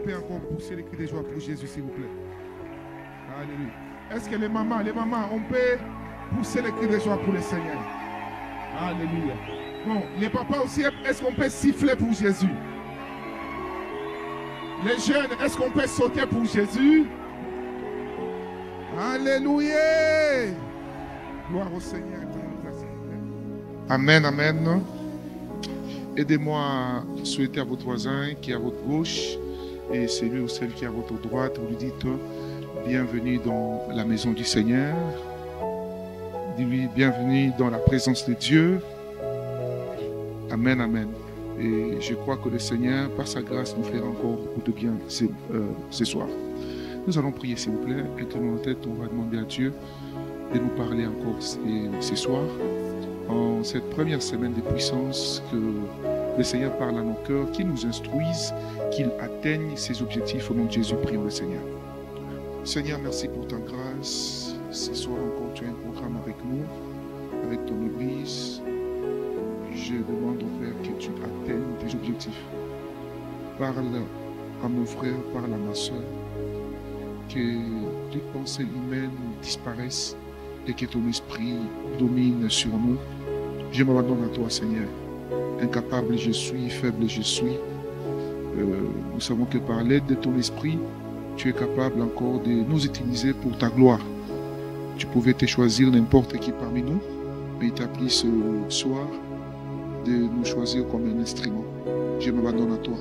peut encore pousser les cris de joie pour Jésus, s'il vous plaît? Alléluia. Est-ce que les mamans, on peut pousser les cris de joie pour le Seigneur? Alléluia. Bon, les papas aussi, est-ce qu'on peut siffler pour Jésus? Les jeunes, est-ce qu'on peut sauter pour Jésus? Alléluia. Gloire au Seigneur. Amen, amen. Aidez-moi à souhaiter à votre voisin qui est à votre gauche et celui ou celle qui est à votre droite. Vous lui dites bienvenue dans la maison du Seigneur. Dis-lui bienvenue dans la présence de Dieu. Amen, amen. Et je crois que le Seigneur, par sa grâce, nous fera encore beaucoup de bien ce soir. Nous allons prier, s'il vous plaît. Inclinons nos têtes, on va demander à Dieu de nous parler encore ce soir. En cette première semaine de puissance, que le Seigneur parle à nos cœurs, qu'il nous instruise, qu'il atteigne ses objectifs. Au nom de Jésus, prions le Seigneur. Seigneur, merci pour ta grâce. Ce soir encore, tu as un programme avec nous, avec ton Église. Je demande au Père que tu atteignes tes objectifs. Parle à mon frère, parle à ma soeur. Que les pensées humaines disparaissent et que ton esprit domine sur nous. Je m'abandonne à toi, Seigneur. Incapable je suis, faible je suis. Nous savons que par l'aide de ton esprit, tu es capable encore de nous utiliser pour ta gloire. Tu pouvais te choisir n'importe qui parmi nous, mais il t'a pris ce soir de nous choisir comme un instrument. Je m'abandonne à toi.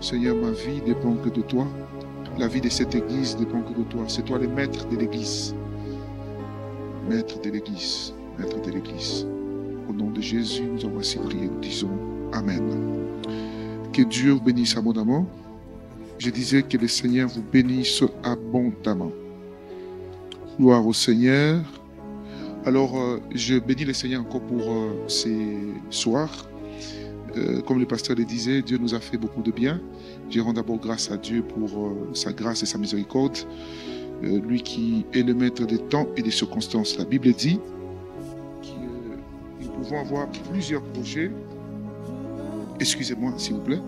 Seigneur, ma vie dépend que de toi. La vie de cette église dépend que de toi. C'est toi le maître de l'église. Maître de l'église. Maître de l'église. Au nom de Jésus, nous avons ainsi prié. Nous disons Amen. Que Dieu vous bénisse abondamment. Je disais que le Seigneur vous bénisse abondamment. Gloire au Seigneur. Alors, je bénis le Seigneur encore pour ces soirs. Comme le pasteur le disait, Dieu nous a fait beaucoup de bien. Je rends d'abord grâce à Dieu pour sa grâce et sa miséricorde. Lui qui est le maître des temps et des circonstances. La Bible dit que nous pouvons avoir plusieurs projets. Excusez-moi, s'il vous plaît.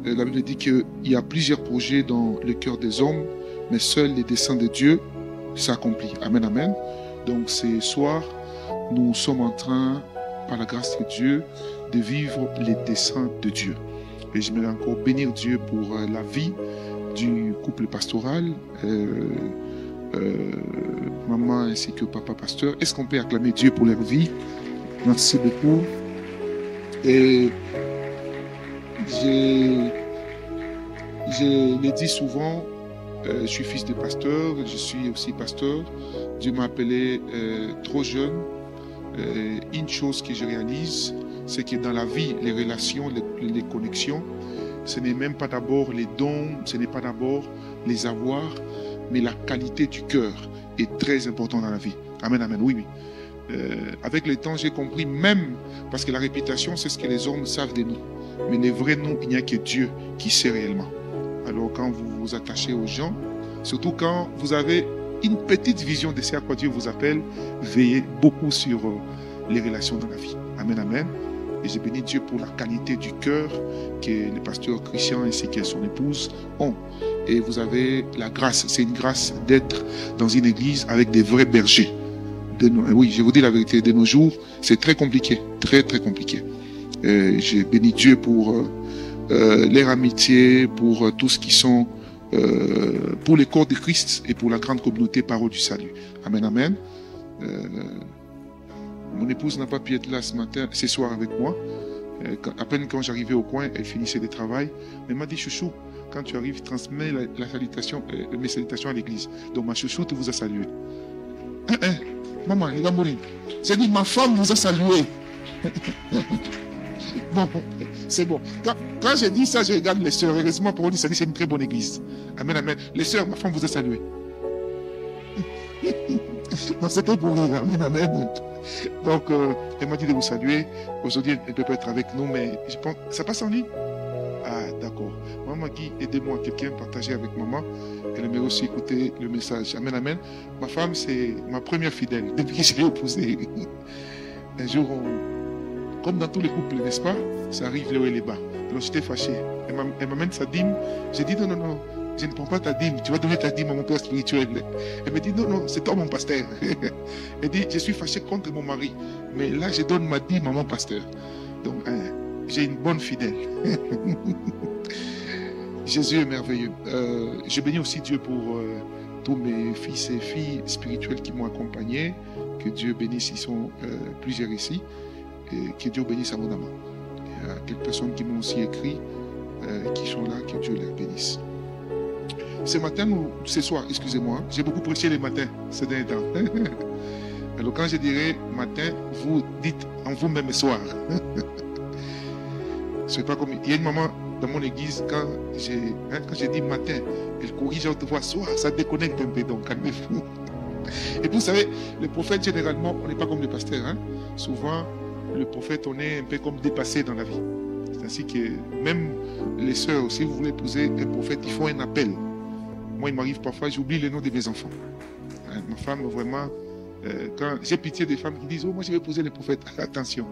La Bible dit qu'il y a plusieurs projets dans le cœur des hommes, mais seuls les desseins de Dieu s'accomplissent. Amen, amen. Donc, ce soir, nous sommes en train, par la grâce de Dieu, de vivre les desseins de Dieu. Et j'aimerais encore bénir Dieu pour la vie du couple pastoral, maman ainsi que papa pasteur. Est-ce qu'on peut acclamer Dieu pour leur vie? Merci beaucoup. Et je le dis souvent, je suis fils de pasteur, je suis aussi pasteur. Dieu m'a appelé trop jeune. Une chose que je réalise, c'est que dans la vie, les relations, les connexions, ce n'est même pas d'abord les dons, ce n'est pas d'abord les avoirs, mais la qualité du cœur est très importante dans la vie. Amen, amen, oui, oui. Avec le temps, j'ai compris, même parce que la réputation, c'est ce que les hommes savent de nous. Mais les vrais noms, il n'y a que Dieu qui sait réellement. Alors quand vous vous attachez aux gens, surtout quand vous avez une petite vision de ce à quoi Dieu vous appelle, veillez beaucoup sur les relations dans la vie. Amen, amen. Et je bénis Dieu pour la qualité du cœur que le pasteur Christian ainsi que son épouse ont. Et vous avez la grâce, c'est une grâce d'être dans une église avec des vrais bergers. Oui, je vous dis la vérité, de nos jours, c'est très compliqué, très très compliqué. Je bénis Dieu pour leur amitié, pour tout ce qui sont, pour le corps de Christ et pour la grande communauté Parole du Salut. Amen, amen. Mon épouse n'a pas pu être là ce soir avec moi. À peine quand j'arrivais au coin, elle finissait le travail. Mais elle m'a dit, chouchou, quand tu arrives, transmets la salutation, mes salutations à l'église. Donc ma chouchou vous a salué. Maman, les gars, c'est dit, ma femme vous a salué. Bon, c'est bon. Quand j'ai dit ça, je regarde les sœurs. Heureusement, pour eux, ça dit c'est une très bonne église. Amen, amen. Les sœurs, ma femme vous a salué. Non, c'était pour rire. Amen, amen. Donc, elle m'a dit de vous saluer. Aujourd'hui, elle ne peut pas être avec nous, mais je pense, ça passe en ligne? Ah, d'accord. Maman Guy, aidez-moi, quelqu'un partager avec maman. Elle aimerait aussi écouter le message. Amen, amen. Ma femme, c'est ma première fidèle depuis que je l'ai épousée. Un jour, comme dans tous les couples, n'est-ce pas? Ça arrive là où elle est bas. Alors j'étais fâché. Elle m'amène sa dîme. J'ai dit non, je ne prends pas ta dîme. Tu vas donner ta dîme à mon père spirituel. Elle me dit non, c'est toi mon pasteur. Elle dit je suis fâché contre mon mari. Mais là, je donne ma dîme à mon pasteur. Donc, j'ai une bonne fidèle. Jésus est merveilleux. Je bénis aussi Dieu pour tous mes fils et filles spirituels qui m'ont accompagné. Que Dieu bénisse, ils sont plusieurs ici. Et que Dieu bénisse abondamment. Il y a quelques personnes qui m'ont aussi écrit, qui sont là, que Dieu les bénisse. Ce matin, ou ce soir, excusez-moi, j'ai beaucoup prêché les matins ces derniers temps. Alors quand je dirais matin, vous dites en vous-même soir. C'est pas comme... Il y a une maman dans mon église, quand j'ai dit matin, elle corrige à haute voix, soir, ça déconnecte un peu, donc calmez-vous. Et puis vous savez, le prophète, généralement, on n'est pas comme le pasteur. Hein? Souvent, le prophète, on est un peu comme dépassé dans la vie. C'est ainsi que même les sœurs, si vous voulez épouser un prophète, il faut un appel. Moi, il m'arrive parfois, j'oublie le nom de mes enfants. Ma femme, vraiment, quand j'ai pitié des femmes qui disent, oh, moi, je vais épouser le prophète. Attention.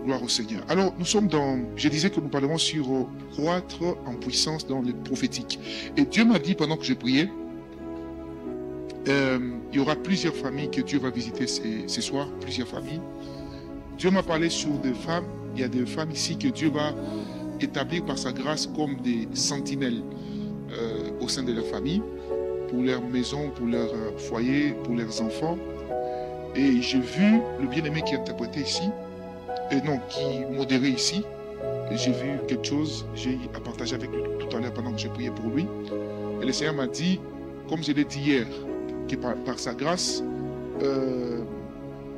Gloire au Seigneur. Alors, nous sommes dans... Je disais que nous parlerons sur croître en puissance dans le prophétique. Et Dieu m'a dit, pendant que je priais, il y aura plusieurs familles que Dieu va visiter ce soir, plusieurs familles. Dieu m'a parlé sur des femmes. Il y a des femmes ici que Dieu va établir par sa grâce comme des sentinelles au sein de leur famille, pour leur maison, pour leur foyer, pour leurs enfants. Et j'ai vu le bien-aimé qui interprétait ici, qui modérait ici. J'ai vu quelque chose, j'ai à partager avec lui tout à l'heure pendant que je priais pour lui. Et le Seigneur m'a dit, comme je l'ai dit hier, que par sa grâce,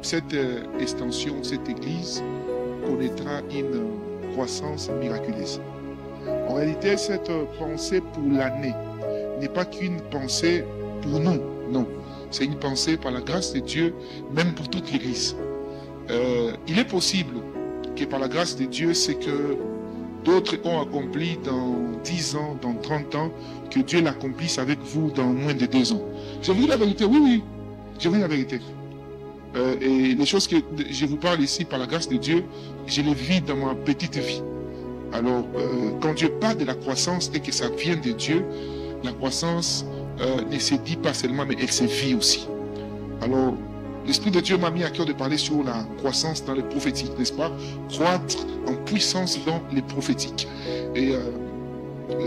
cette extension, cette église connaîtra une croissance miraculeuse. En réalité, cette pensée pour l'année n'est pas qu'une pensée pour nous, non. C'est une pensée par la grâce de Dieu, même pour toute l'église. Il est possible que par la grâce de Dieu, c'est que d'autres ont accompli dans 10 ans, dans 30 ans, que Dieu l'accomplisse avec vous dans moins de 2 ans. J'ai vu la vérité, oui, j'ai vu la vérité. Et les choses que je vous parle ici par la grâce de Dieu, je les vis dans ma petite vie. Alors, quand Dieu parle de la croissance et que ça vient de Dieu, la croissance ne se dit pas seulement, mais elle se vit aussi. Alors, l'Esprit de Dieu m'a mis à cœur de parler sur la croissance dans les prophétiques, n'est-ce pas? Croître en puissance dans les prophétiques. Et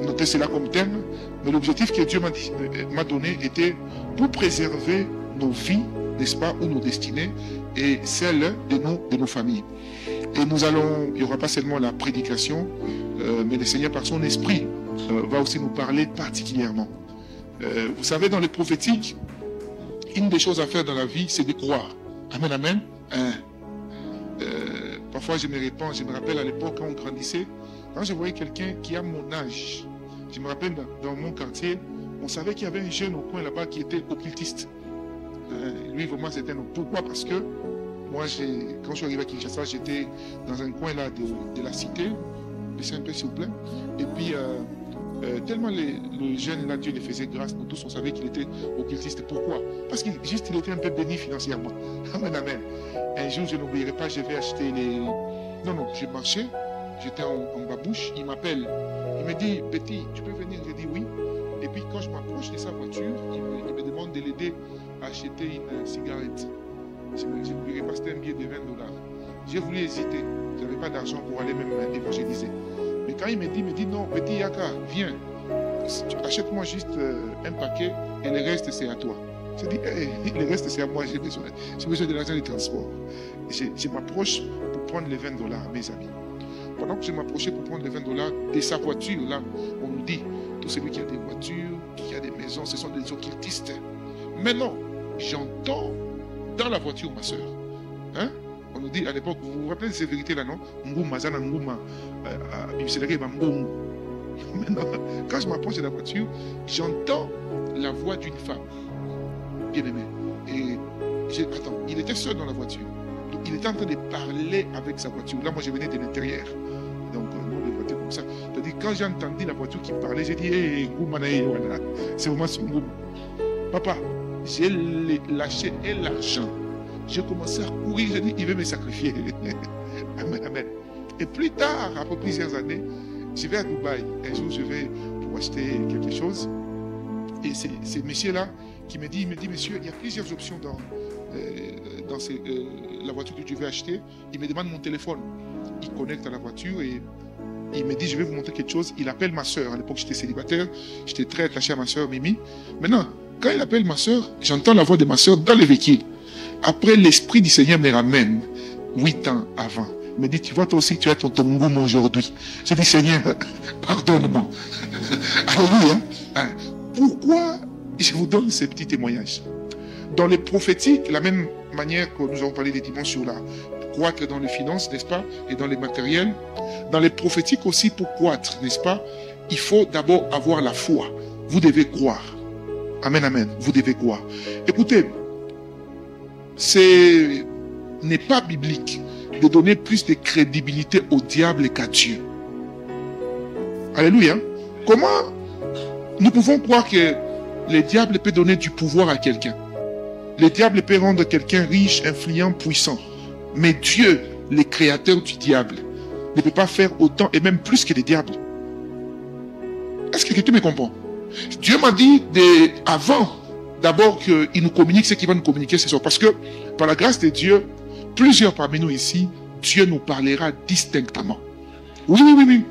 notez cela comme thème, mais l'objectif que Dieu m'a donné était pour préserver nos vies, n'est-ce pas, ou nos destinées, et celles de nos familles. Et il n'y aura pas seulement la prédication, mais le Seigneur par son esprit va aussi nous parler particulièrement. Vous savez, dans les prophétiques, une des choses à faire dans la vie, c'est de croire. Amen, amen. Parfois, je me rappelle à l'époque, quand on grandissait, quand je voyais quelqu'un qui a mon âge, je me rappelle dans mon quartier, on savait qu'il y avait un jeune au coin là-bas qui était occultiste. Lui, vraiment, c'était un... Pourquoi? Parce que moi, quand je suis arrivé à Kinshasa, j'étais dans un coin là de la cité. Laissez un peu, s'il vous plaît. Et puis, tellement le jeune là, Dieu les faisait grâce, nous tous, on savait qu'il était occultiste. Pourquoi? Parce qu'il était un peu béni financièrement. Amen, amen. Un jour, je n'oublierai pas, je vais acheter les... Non, je marchais, j'étais en babouche, il m'appelle. Il me dit, petit, tu peux venir? Je dis oui. Et puis, quand je m'approche de sa voiture, il me demande de l'aider à acheter une cigarette. Je n'oublierai pas, c'était un billet de $20. J'ai voulu hésiter. Je n'avais pas d'argent pour aller même évangéliser. Mais quand il me dit non, petit Yaka, viens, achète-moi juste un paquet et le reste c'est à toi. Je dis, le reste c'est à moi, j'ai besoin de l'argent de transport. Je m'approche pour prendre les $20, mes amis. Pendant que je m'approchais pour prendre les $20 de sa voiture, là, on nous dit, tout celui qui a des voitures, qui a des maisons, ce sont des occultistes. Mais non, j'entends dans la voiture ma soeur. Hein? On nous dit à l'époque, vous vous rappelez de ces vérités-là, non? Maintenant, quand je m'approche de la voiture, j'entends la voix d'une femme bien-aimée. Et attends, il était seul dans la voiture. Donc il était en train de parler avec sa voiture. Là, moi, je venais de l'intérieur. Donc, nous, les voitures comme ça. C'est-à-dire, quand j'ai entendu la voiture qui parlait, j'ai dit, hé, voilà. C'est vraiment son goût. Papa, j'ai lâché l'argent. J'ai commencé à courir, j'ai dit, il veut me sacrifier. Amen, amen. Et plus tard, après plusieurs années, je vais à Dubaï. Un jour, je vais pour acheter quelque chose. Et c'est ce monsieur-là qui me dit, monsieur, il y a plusieurs options dans la voiture que tu veux acheter. Il me demande mon téléphone. Il connecte à la voiture et il me dit, je vais vous montrer quelque chose. Il appelle ma soeur. À l'époque, j'étais célibataire. J'étais très attaché à ma soeur, Mimi. Maintenant, quand il appelle ma soeur, j'entends la voix de ma soeur dans le véhicule. Après, l'Esprit du Seigneur me ramène 8 ans avant. Il me dit, tu vois, toi aussi, tu as ton tongoum aujourd'hui. Je dis, Seigneur, pardonne-moi. Alléluia. Pourquoi je vous donne ces petits témoignages? Dans les prophétiques, la même manière que nous avons parlé des dimanches sur la croître dans les finances, n'est-ce pas, et dans les matériels, dans les prophétiques aussi, pour croître, n'est-ce pas, il faut d'abord avoir la foi. Vous devez croire. Amen, amen. Vous devez croire. Écoutez, ce n'est pas biblique de donner plus de crédibilité au diable qu'à Dieu. Alléluia. Comment nous pouvons croire que le diable peut donner du pouvoir à quelqu'un? Le diable peut rendre quelqu'un riche, influent, puissant. Mais Dieu, le créateur du diable, ne peut pas faire autant et même plus que le diable. Est-ce que quelqu'un me comprend? Dieu m'a dit avant d'abord qu'il nous communique ce qu'il va nous communiquer ce soir. Parce que par la grâce de Dieu, plusieurs parmi nous ici, Dieu nous parlera distinctement. Oui, oui, oui, oui.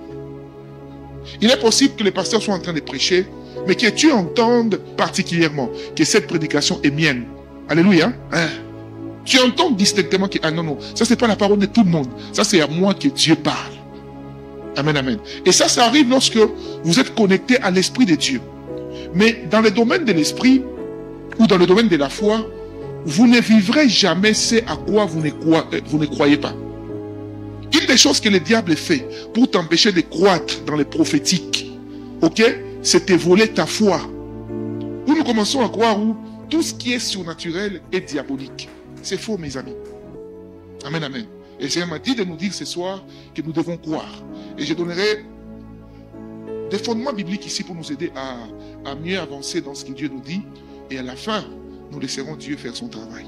Il est possible que les pasteurs soient en train de prêcher, mais que tu entendes particulièrement que cette prédication est mienne. Alléluia. Hein? Tu entends distinctement que, ah non, non, ça c'est pas la parole de tout le monde. Ça c'est à moi que Dieu parle. Amen, amen. Et ça arrive lorsque vous êtes connecté à l'Esprit de Dieu. Mais dans le domaine de l'Esprit, ou dans le domaine de la foi, vous ne vivrez jamais ce à quoi vous ne croyez pas. Une des choses que le diable fait pour t'empêcher de croître dans les prophétiques, ok, c'est de voler ta foi. Où nous commençons à croire où tout ce qui est surnaturel est diabolique. C'est faux, mes amis. Amen, amen. Et Seigneur m'a dit de nous dire ce soir que nous devons croire. Et je donnerai des fondements bibliques ici pour nous aider à mieux avancer dans ce que Dieu nous dit. Et à la fin, nous laisserons Dieu faire son travail.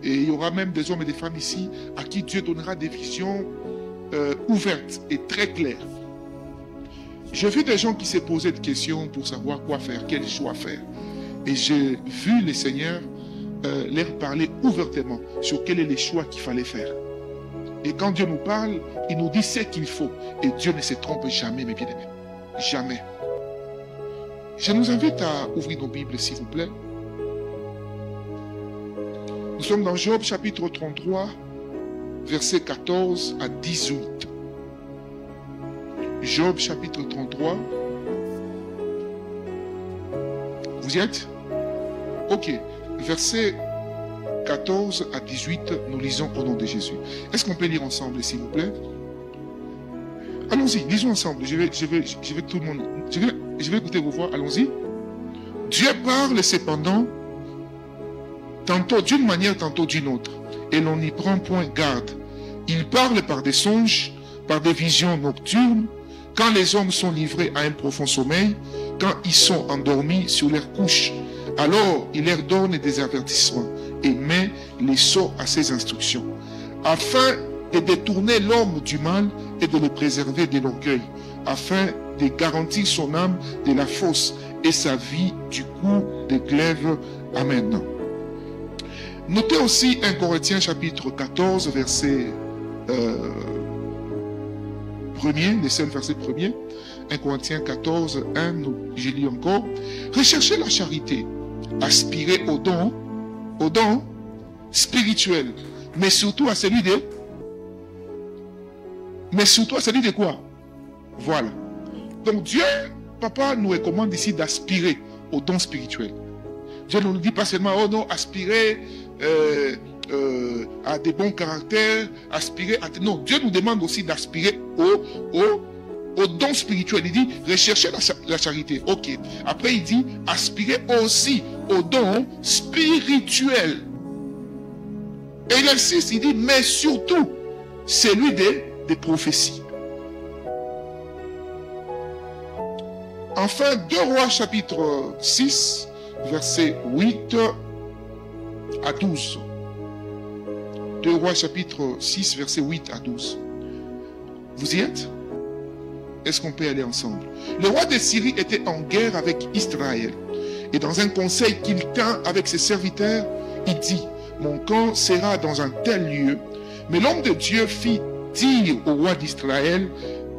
Et il y aura même des hommes et des femmes ici à qui Dieu donnera des visions ouvertes et très claires. J'ai vu des gens qui se posaient des questions pour savoir quoi faire, quel choix faire. Et j'ai vu le Seigneur leur parler ouvertement sur quel est le choix qu'il fallait faire. Et quand Dieu nous parle, il nous dit ce qu'il faut. Et Dieu ne se trompe jamais, mes bien-aimés. Jamais. Je nous invite à ouvrir nos Bibles, s'il vous plaît. Nous sommes dans Job chapitre 33, versets 14 à 18. Job chapitre 33. Vous y êtes? Ok. Versets 14 à 18, nous lisons au nom de Jésus. Est-ce qu'on peut lire ensemble, s'il vous plaît? Allons-y, lisons ensemble. Je vais tout le monde. Je vais écouter vos voix. Allons-y. Dieu parle cependant, tantôt d'une manière, tantôt d'une autre. Et l'on n'y prend point garde. Il parle par des songes, par des visions nocturnes, quand les hommes sont livrés à un profond sommeil, quand ils sont endormis sur leurs couches. Alors il leur donne des avertissements et met les sots à ses instructions, afin de détourner l'homme du mal et de le préserver de l'orgueil, afin de garantir son âme de la fosse et sa vie du coup de glaive. Amen. Notez aussi 1 Corinthiens chapitre 14, verset 1er, le seul verset 1er. 1 Corinthiens 14, 1, je lis encore. Recherchez la charité, aspirez au don spirituel, mais surtout à celui de... Mais surtout à celui de quoi? Voilà. Donc Dieu, Papa, nous recommande ici d'aspirer au don spirituel. Dieu ne nous dit pas seulement, oh non, aspirer à des bons caractères, aspirer à... Non, Dieu nous demande aussi d'aspirer au don spirituel. Il dit, recherchez la charité. Ok. Après, il dit, aspirez aussi au don spirituel. Et il insiste, il dit, mais surtout, celui des prophéties. Enfin, 2 Rois chapitre 6, verset 8 à 12. 2 Rois chapitre 6, versets 8 à 12. Vous y êtes? Est-ce qu'on peut aller ensemble? Le roi de Syrie était en guerre avec Israël. Et dans un conseil qu'il tint avec ses serviteurs, il dit, mon camp sera dans un tel lieu. Mais l'homme de Dieu fit dire au roi d'Israël,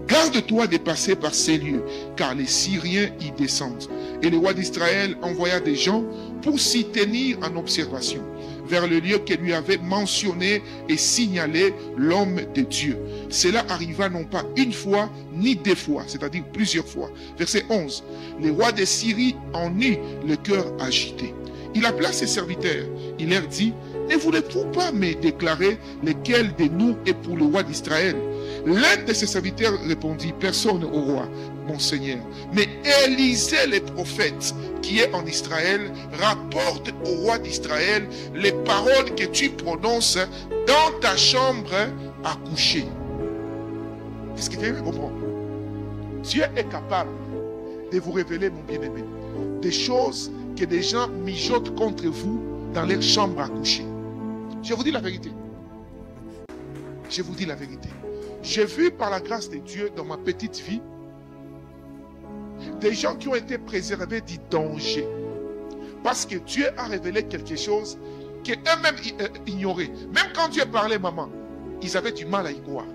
garde-toi de passer par ces lieux, car les Syriens y descendent. Et le roi d'Israël envoya des gens pour s'y tenir en observation, vers le lieu que lui avait mentionné et signalé l'homme de Dieu. Cela arriva non pas une fois, ni 2 fois, c'est-à-dire plusieurs fois. Verset 11. Le roi de Syrie en eut le cœur agité. Il appela ses serviteurs. Il leur dit, ne voulez-vous pas me déclarer lequel de nous est pour le roi d'Israël? L'un de ses serviteurs répondit, personne au roi, mon Seigneur. Mais Élisée le prophète, qui est en Israël, rapporte au roi d'Israël les paroles que tu prononces dans ta chambre à coucher. Est-ce que quelqu'un comprend? Dieu est capable de vous révéler, mon bien-aimé, des choses que des gens mijotent contre vous dans leur chambre à coucher. Je vous dis la vérité. Je vous dis la vérité. J'ai vu par la grâce de Dieu dans ma petite vie des gens qui ont été préservés du danger. Parce que Dieu a révélé quelque chose qu'eux-mêmes ignoraient. Même quand Dieu parlait, maman, ils avaient du mal à y croire.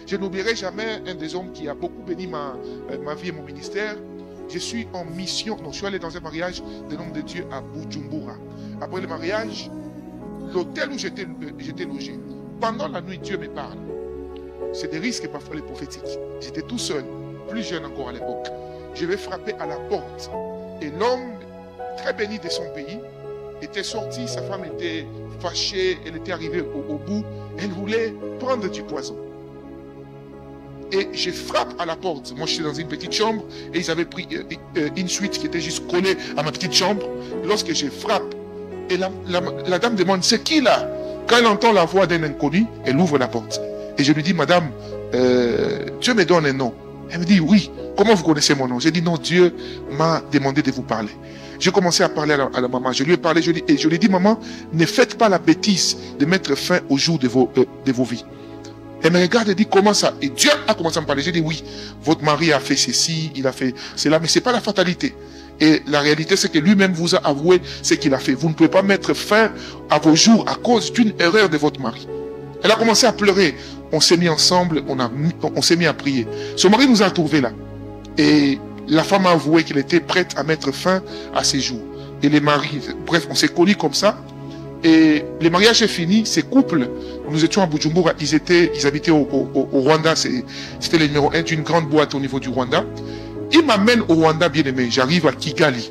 Je n'oublierai jamais un des hommes qui a beaucoup béni ma vie et mon ministère. Je suis en mission. Non, je suis allé dans un mariage d'un homme de Dieu à Bujumbura. Après le mariage, l'hôtel où j'étais logé, pendant la nuit, Dieu me parle. C'est des risques parfois les prophétiques. J'étais tout seul, plus jeune encore à l'époque. Je vais frapper à la porte. Et l'homme, très béni de son pays, était sorti. Sa femme était fâchée. Elle était arrivée au bout. Elle voulait prendre du poison. Et je frappe à la porte. Moi, j'étais dans une petite chambre. Et ils avaient pris une suite qui était juste collée à ma petite chambre. Et lorsque je frappe, et la dame demande, c'est qui là? Quand elle entend la voix d'un inconnu, elle ouvre la porte. Et je lui dis, madame, Dieu me donne un nom. Elle me dit, oui. Comment vous connaissez mon nom? J'ai dit, non, Dieu m'a demandé de vous parler. J'ai commencé à parler à la maman. Je lui ai parlé, et je lui ai dit, maman, ne faites pas la bêtise de mettre fin au jour de vos vies. Elle me regarde et dit, comment ça? Et Dieu a commencé à me parler. J'ai dit, oui, votre mari a fait ceci, il a fait cela, mais ce n'est pas la fatalité. Et la réalité, c'est que lui-même vous a avoué ce qu'il a fait. Vous ne pouvez pas mettre fin à vos jours à cause d'une erreur de votre mari. Elle a commencé à pleurer. On s'est mis ensemble, on s'est mis à prier. Son mari nous a trouvés là. Et la femme a avoué qu'elle était prête à mettre fin à ses jours. Et les maris, bref, on s'est connus comme ça. Et le mariage est fini, ces couples, nous étions à Bujumbura, ils habitaient au Rwanda, c'était le numéro 1 d'une grande boîte au niveau du Rwanda. Ils m'amènent au Rwanda, bien aimé, j'arrive à Kigali.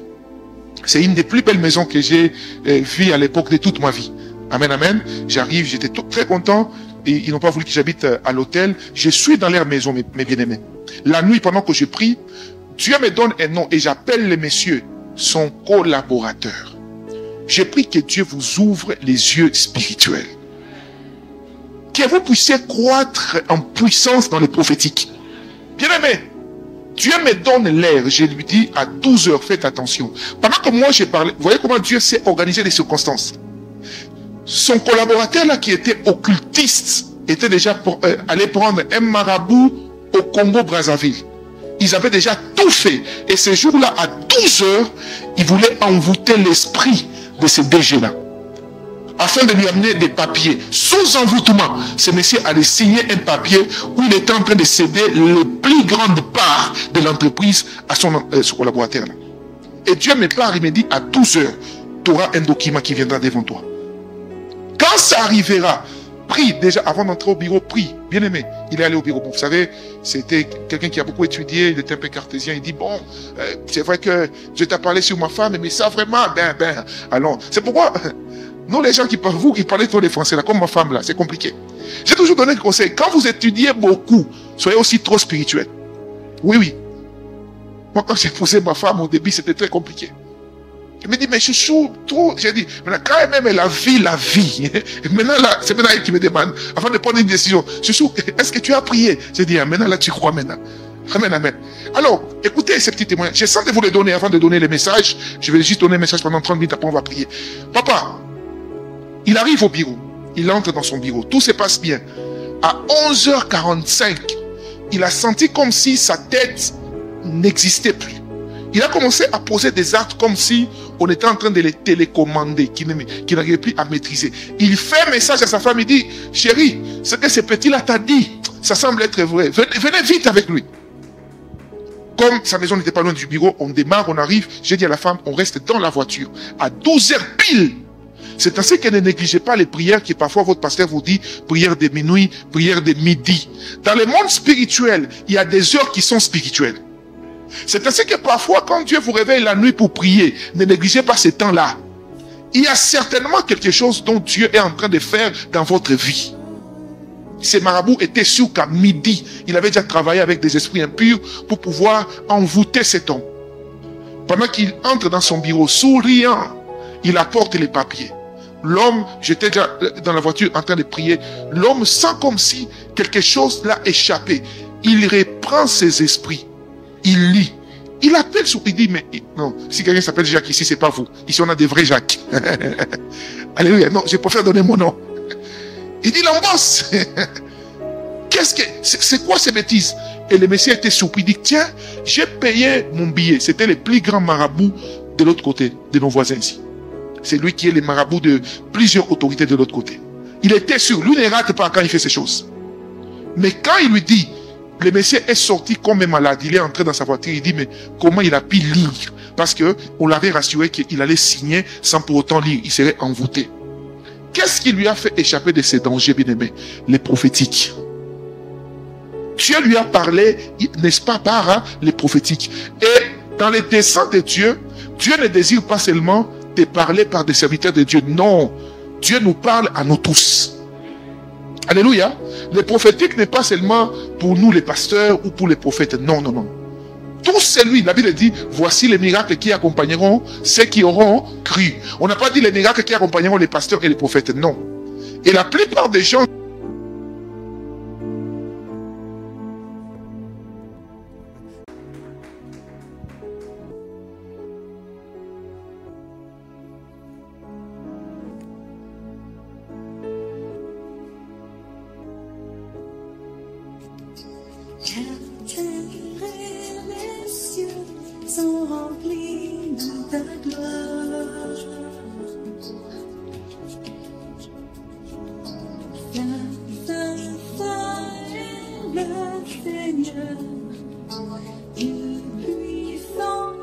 C'est une des plus belles maisons que j'ai vues à l'époque de toute ma vie. Amen, amen. J'arrive, j'étais très content. Et ils n'ont pas voulu que j'habite à l'hôtel. Je suis dans leur maison, mes bien-aimés. La nuit, pendant que je prie, Dieu me donne un nom et j'appelle les messieurs son collaborateur. J'ai pris que Dieu vous ouvre les yeux spirituels. Que vous puissiez croître en puissance dans les prophétiques. Bien-aimé, Dieu me donne l'air. Je lui dis à 12 heures, faites attention. Pendant que moi je parlais, vous voyez comment Dieu s'est organisé les circonstances. Son collaborateur là qui était occultiste était déjà allé prendre un marabout au Congo-Brazzaville. Ils avaient déjà tout fait. Et ce jour-là, à 12 heures, ils voulaient envoûter l'esprit de ce DG-là. Afin de lui amener des papiers. Sous envoûtement, ce monsieur allait signer un papier où il était en train de céder les plus grandes parts de l'entreprise à son collaborateur là. Et Dieu me parle, il me dit, à 12 heures, tu auras un document qui viendra devant toi. Quand ça arrivera, prie déjà avant d'entrer au bureau, prie. Bien aimé, il est allé au bureau. Bon, vous savez, c'était quelqu'un qui a beaucoup étudié, il était un peu cartésien. Il dit, bon, c'est vrai que je t'ai parlé sur ma femme, mais ça vraiment, allons. C'est pourquoi, nous les gens qui parlent, vous qui parlez trop les français, là, comme ma femme là, c'est compliqué. J'ai toujours donné le conseil, quand vous étudiez beaucoup, soyez aussi trop spirituel. Oui, oui. Moi, quand j'ai posé ma femme au début, c'était très compliqué. Il me dit, mais chouchou, trop. J'ai dit, maintenant, quand même, elle a vu la vie. Et maintenant, là, c'est maintenant elle qui me demande, avant de prendre une décision, chouchou, est-ce que tu as prié? J'ai dit, ah, maintenant, là, tu crois maintenant. Amen, amen. Alors, écoutez ces petits témoignages. J'essaie de vous les donner avant de donner les messages. Je vais juste donner un message pendant 30 minutes, après on va prier. Papa, il arrive au bureau. Il entre dans son bureau. Tout se passe bien. À 11h45, il a senti comme si sa tête n'existait plus. Il a commencé à poser des actes comme si on était en train de les télécommander, qu'il n'arrivait plus à maîtriser. Il fait un message à sa femme, il dit, chérie, ce que ce petit-là t'a dit, ça semble être vrai. Venez vite avec lui. Comme sa maison n'était pas loin du bureau, on démarre, on arrive. J'ai dit à la femme, on reste dans la voiture. À 12h pile. C'est ainsi qu'elle ne négligez pas les prières que parfois votre pasteur vous dit, prière de minuit, prière de midi. Dans le monde spirituel, il y a des heures qui sont spirituelles. C'est ainsi que parfois, quand Dieu vous réveille la nuit pour prier, ne négligez pas ces temps-là. Il y a certainement quelque chose dont Dieu est en train de faire dans votre vie. Ces marabouts étaient sûrs qu'à midi, il avait déjà travaillé avec des esprits impurs pour pouvoir envoûter cet homme. Pendant qu'il entre dans son bureau, souriant, il apporte les papiers. L'homme, j'étais déjà dans la voiture en train de prier, l'homme sent comme si quelque chose l'a échappé. Il reprend ses esprits. Il lit. Il appelle sur, il dit, mais non, si quelqu'un s'appelle Jacques ici, c'est pas vous. Ici, on a des vrais Jacques. Alléluia. Non, je préfère donner mon nom. Il dit, l'embosse. C'est quoi ces bêtises? Et le Messie était surpris. Il dit, tiens, j'ai payé mon billet. C'était le plus grand marabout de l'autre côté, de nos voisins ici. C'est lui qui est le marabout de plusieurs autorités de l'autre côté. Il était sûr. Lui ne rate pas quand il fait ces choses. Mais quand il lui dit, le Messie est sorti comme un malade. Il est entré dans sa voiture. Il dit, mais comment il a pu lire? Parce que on l'avait rassuré qu'il allait signer sans pour autant lire. Il serait envoûté. Qu'est-ce qui lui a fait échapper de ces dangers, bien-aimés? Les prophétiques. Dieu lui a parlé, n'est-ce pas, par les prophétiques. Et dans les desseins de Dieu, Dieu ne désire pas seulement te parler par des serviteurs de Dieu. Non. Dieu nous parle à nous tous. Alléluia. Le prophétique n'est pas seulement pour nous les pasteurs ou pour les prophètes. Non, non, non. Tout celui, la Bible dit, voici les miracles qui accompagneront ceux qui auront cru. On n'a pas dit les miracles qui accompagneront les pasteurs et les prophètes. Non. Et la plupart des gens sont remplis de ta gloire. Saint, Saint, Saint est le Seigneur, Dieu puissant.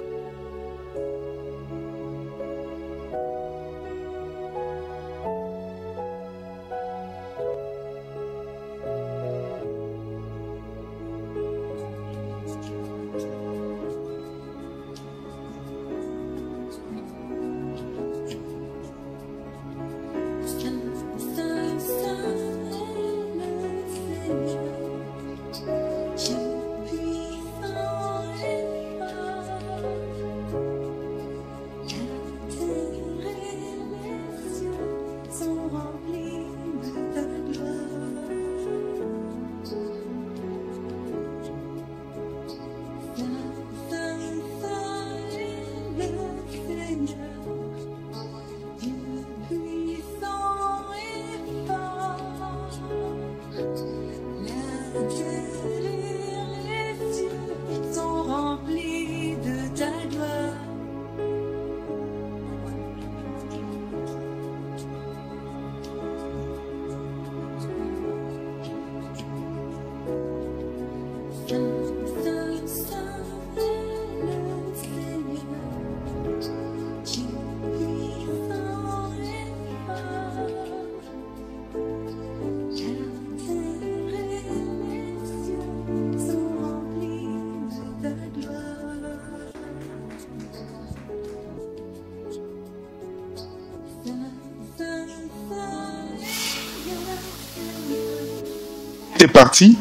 est parti,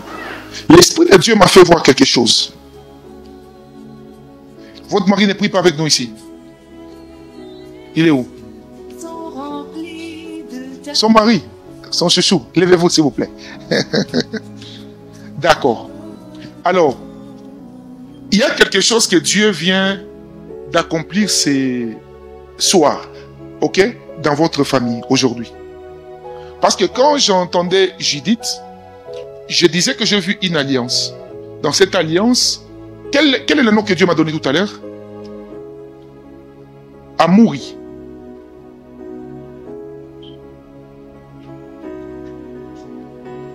l'Esprit de Dieu m'a fait voir quelque chose. Votre mari ne prie pas avec nous ici. Il est où? Son mari, son chouchou. Levez-vous s'il vous plaît. D'accord. Alors, il y a quelque chose que Dieu vient d'accomplir ces soirs, ok, dans votre famille aujourd'hui. Parce que quand j'entendais Judith, je disais que j'ai vu une alliance. Dans cette alliance, quel est le nom que Dieu m'a donné tout à l'heure? Amouri.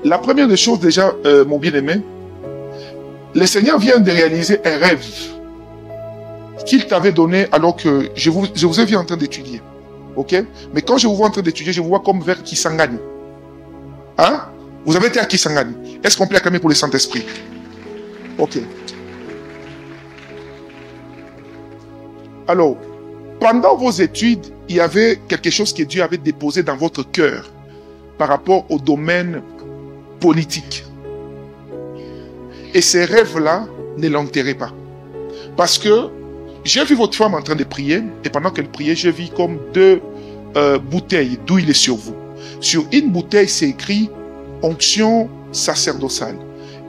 La première des choses déjà, mon bien-aimé, le Seigneur vient de réaliser un rêve qu'il t'avait donné alors que je vous ai vu en train d'étudier. Ok? Mais quand je vous vois en train d'étudier, je vous vois comme vers Kisangani. Hein? Vous avez été à Kisangani. Est-ce qu'on peut acclamer pour le Saint-Esprit? Ok. Alors, pendant vos études, il y avait quelque chose que Dieu avait déposé dans votre cœur par rapport au domaine politique. Et ces rêves-là, ne l'enterrez pas. Parce que j'ai vu votre femme en train de prier, et pendant qu'elle priait, j'ai vu comme deux bouteilles d'huile sur vous. Sur une bouteille, c'est écrit onction sacerdotale.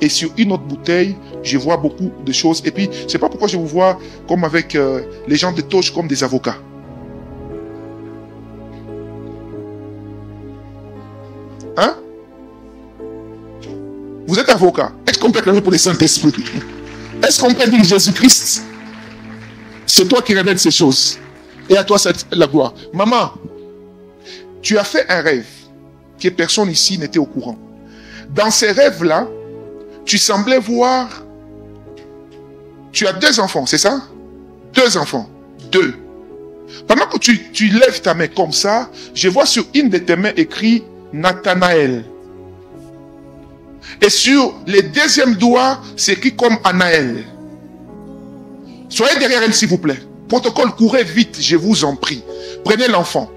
Et sur une autre bouteille, je vois beaucoup de choses. Et puis, je sais pas pourquoi je vous vois comme avec les gens de Toche comme des avocats. Hein? Vous êtes avocat. Est-ce qu'on peut acclamer pour le Saint-Esprit? Est-ce qu'on peut dire Jésus-Christ? C'est toi qui révèles ces choses. Et à toi, c'est la gloire. Maman, tu as fait un rêve que personne ici n'était au courant. Dans ces rêves-là, tu semblais voir... Tu as 2 enfants, c'est ça? 2 enfants. 2. Pendant que tu lèves ta main comme ça, je vois sur une de tes mains écrit Nathanaël. Et sur le deuxième doigt, c'est écrit comme Anaël. Soyez derrière elle, s'il vous plaît. Protocole, courez vite, je vous en prie. Prenez l'enfant.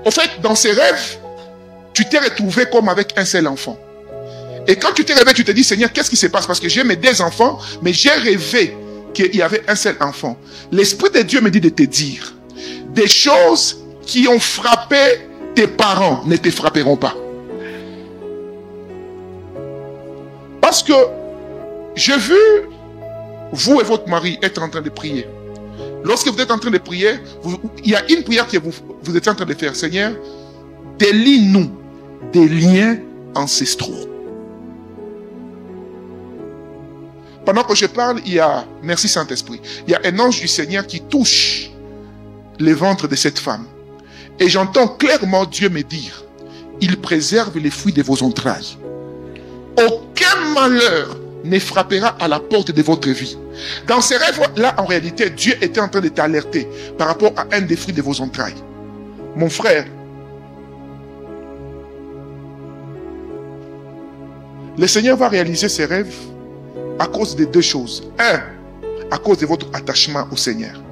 Au fait, dans ces rêves, tu t'es retrouvé comme avec un seul enfant. Et quand tu t'es réveillé, tu te dis, Seigneur, qu'est-ce qui se passe? Parce que j'ai mes 2 enfants, mais j'ai rêvé qu'il y avait un seul enfant. L'Esprit de Dieu me dit de te dire, des choses qui ont frappé tes parents ne te frapperont pas. Parce que j'ai vu vous et votre mari être en train de prier. Lorsque vous êtes en train de prier, il y a une prière que vous êtes en train de faire. Seigneur, délie-nous des liens ancestraux. Pendant que je parle, il y a, merci Saint-Esprit, il y a un ange du Seigneur qui touche le ventre de cette femme. Et j'entends clairement Dieu me dire, il préserve les fruits de vos entrailles. Aucun malheur ne frappera à la porte de votre vie. Dans ces rêves-là, en réalité, Dieu était en train de t'alerter par rapport à un des fruits de vos entrailles. Mon frère, le Seigneur va réaliser ses rêves à cause de 2 choses. 1, à cause de votre attachement au Seigneur.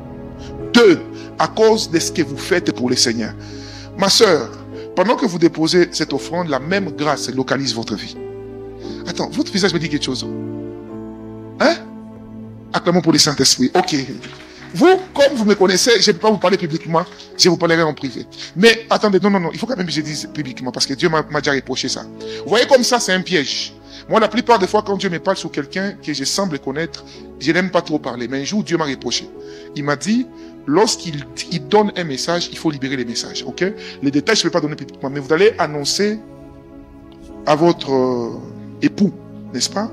2, à cause de ce que vous faites pour le Seigneur. Ma soeur, pendant que vous déposez cette offrande, la même grâce localise votre vie. Attends, votre visage me dit quelque chose. Hein? Acclamons pour le Saint-Esprit. Ok. Vous, comme vous me connaissez, je ne peux pas vous parler publiquement, je vous parlerai en privé. Mais attendez, non, il faut quand même que je dise publiquement, parce que Dieu m'a déjà reproché ça. Vous voyez comme ça, c'est un piège. Moi, la plupart des fois, quand Dieu me parle sur quelqu'un que je semble connaître, je n'aime pas trop parler. Mais un jour, Dieu m'a reproché. Il m'a dit, lorsqu'il donne un message, il faut libérer les messages. Ok? Les détails, je ne peux pas donner publiquement, mais vous allez annoncer à votre époux, n'est-ce pas?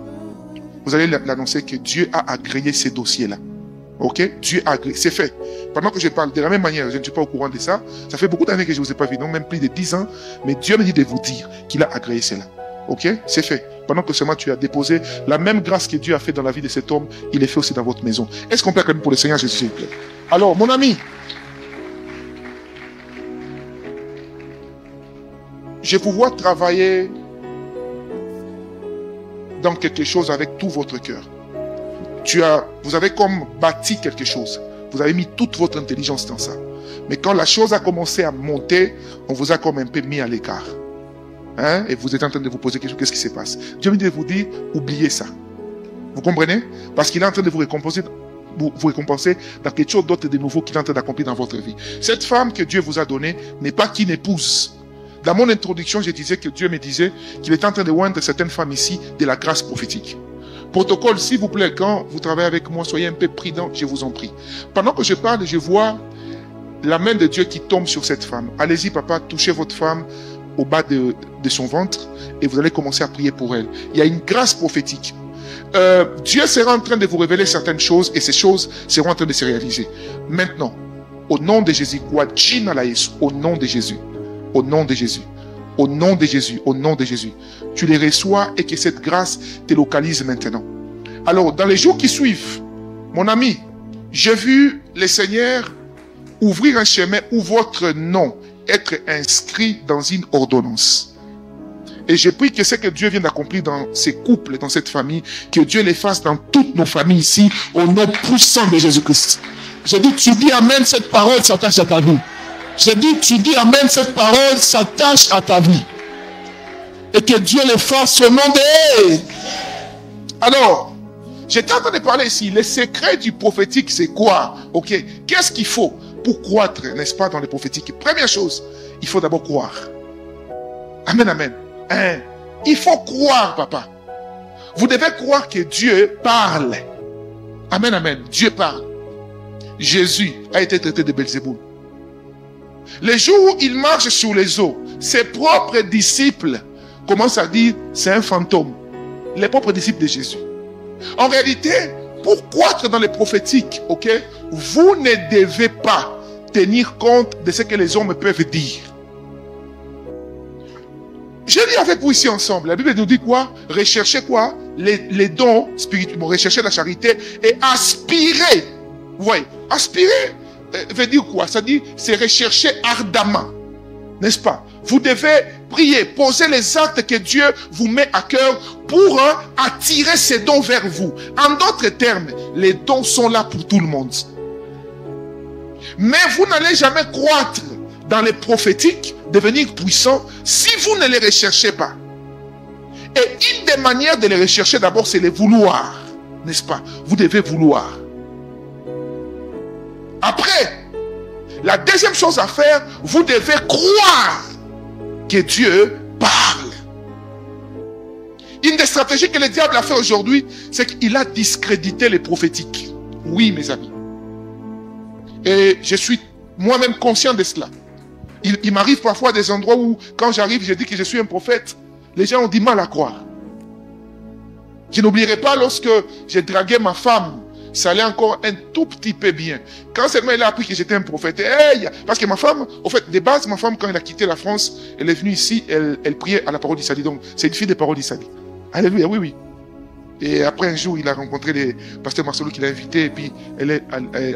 Vous allez l'annoncer que Dieu a agréé ces dossiers-là. Ok? Dieu a agréé. C'est fait. Pendant que je parle de la même manière, je ne suis pas au courant de ça. Ça fait beaucoup d'années que je ne vous ai pas vu, donc même plus de 10 ans. Mais Dieu me dit de vous dire qu'il a agréé cela. Ok? C'est fait. Pendant que seulement tu as déposé la même grâce que Dieu a fait dans la vie de cet homme, il est fait aussi dans votre maison. Est-ce qu'on peut acclamer pour le Seigneur Jésus, s'il vous plaît? Alors, mon ami, je vous vois travailler dans quelque chose avec tout votre cœur. Vous avez comme bâti quelque chose. Vous avez mis toute votre intelligence dans ça. Mais quand la chose a commencé à monter, on vous a comme un peu mis à l'écart. Hein? Et vous êtes en train de vous poser quelque chose, qu'est-ce qui se passe? Dieu me dit de vous dire, oubliez ça. Vous comprenez? Parce qu'il est en train de vous récompenser dans quelque chose d'autre de nouveau qu'il est en train d'accomplir dans votre vie. Cette femme que Dieu vous a donnée n'est pas qu'une épouse. Dans mon introduction, je disais que Dieu me disait qu'il est en train de oindre certaines femmes ici de la grâce prophétique. Protocole, s'il vous plaît, quand vous travaillez avec moi, soyez un peu prudent, je vous en prie. Pendant que je parle, je vois la main de Dieu qui tombe sur cette femme. Allez-y, papa, touchez votre femme au bas de son ventre et vous allez commencer à prier pour elle. Il y a une grâce prophétique. Dieu sera en train de vous révéler certaines choses et ces choses seront en train de se réaliser. Maintenant, au nom de Jésus, au nom de Jésus, au nom de Jésus, au nom de Jésus, au nom de Jésus, tu les reçois et que cette grâce te localise maintenant. Alors, dans les jours qui suivent, mon ami, j'ai vu le Seigneur ouvrir un chemin où votre nom être inscrit dans une ordonnance. Et je prie que ce que Dieu vient d'accomplir dans ces couples, dans cette famille, que Dieu les fasse dans toutes nos familles ici, au nom puissant de Jésus-Christ. Je dis, tu dis Amen, cette parole s'attache à ta vie. Je dis, tu dis Amen, cette parole s'attache à ta vie. Et que Dieu les fasse au nom de... Alors, j'étais en train de parler ici. Le secret du prophétique, c'est quoi? Ok. Qu'est-ce qu'il faut pour croître, n'est-ce pas, dans le prophétique? Première chose, il faut d'abord croire. Amen, amen. Il faut croire, papa. Vous devez croire que Dieu parle. Amen, amen. Dieu parle. Jésus a été traité de Belzéboul. Les jours où il marche sur les eaux, ses propres disciples commencent à dire, c'est un fantôme. Les propres disciples de Jésus. En réalité, pour croître dans les prophétiques, ok, vous ne devez pas tenir compte de ce que les hommes peuvent dire. Je lis avec vous ici ensemble. La Bible nous dit quoi? Recherchez quoi? Les dons spirituels. Recherchez la charité et aspirer. Vous voyez, aspirer veut dire quoi? Ça dit, c'est rechercher ardemment. N'est-ce pas? Vous devez prier, poser les actes que Dieu vous met à cœur pour attirer ces dons vers vous. En d'autres termes, les dons sont là pour tout le monde. Mais vous n'allez jamais croître dans les prophétiques, devenir puissant, si vous ne les recherchez pas. Et une des manières de les rechercher d'abord, c'est les vouloir. N'est-ce pas? Vous devez vouloir. Après, la deuxième chose à faire, vous devez croire que Dieu parle. Une des stratégies que le diable a fait aujourd'hui, c'est qu'il a discrédité les prophétiques. Oui, mes amis. Et je suis moi-même conscient de cela. Il m'arrive parfois des endroits où, quand j'arrive, je dis que je suis un prophète. Les gens ont du mal à croire. Je n'oublierai pas lorsque j'ai dragué ma femme. Ça allait encore un tout petit peu bien. Quand seulement elle a appris que j'étais un prophète, hey, parce que ma femme, au fait, de base, ma femme, quand elle a quitté la France, elle est venue ici, elle priait à la parole d'Issali. Donc, c'est une fille des paroles d'Issali. Alléluia, oui, oui. Et après un jour, il a rencontré le pasteur Marcelo qui l'a invité, et puis elle est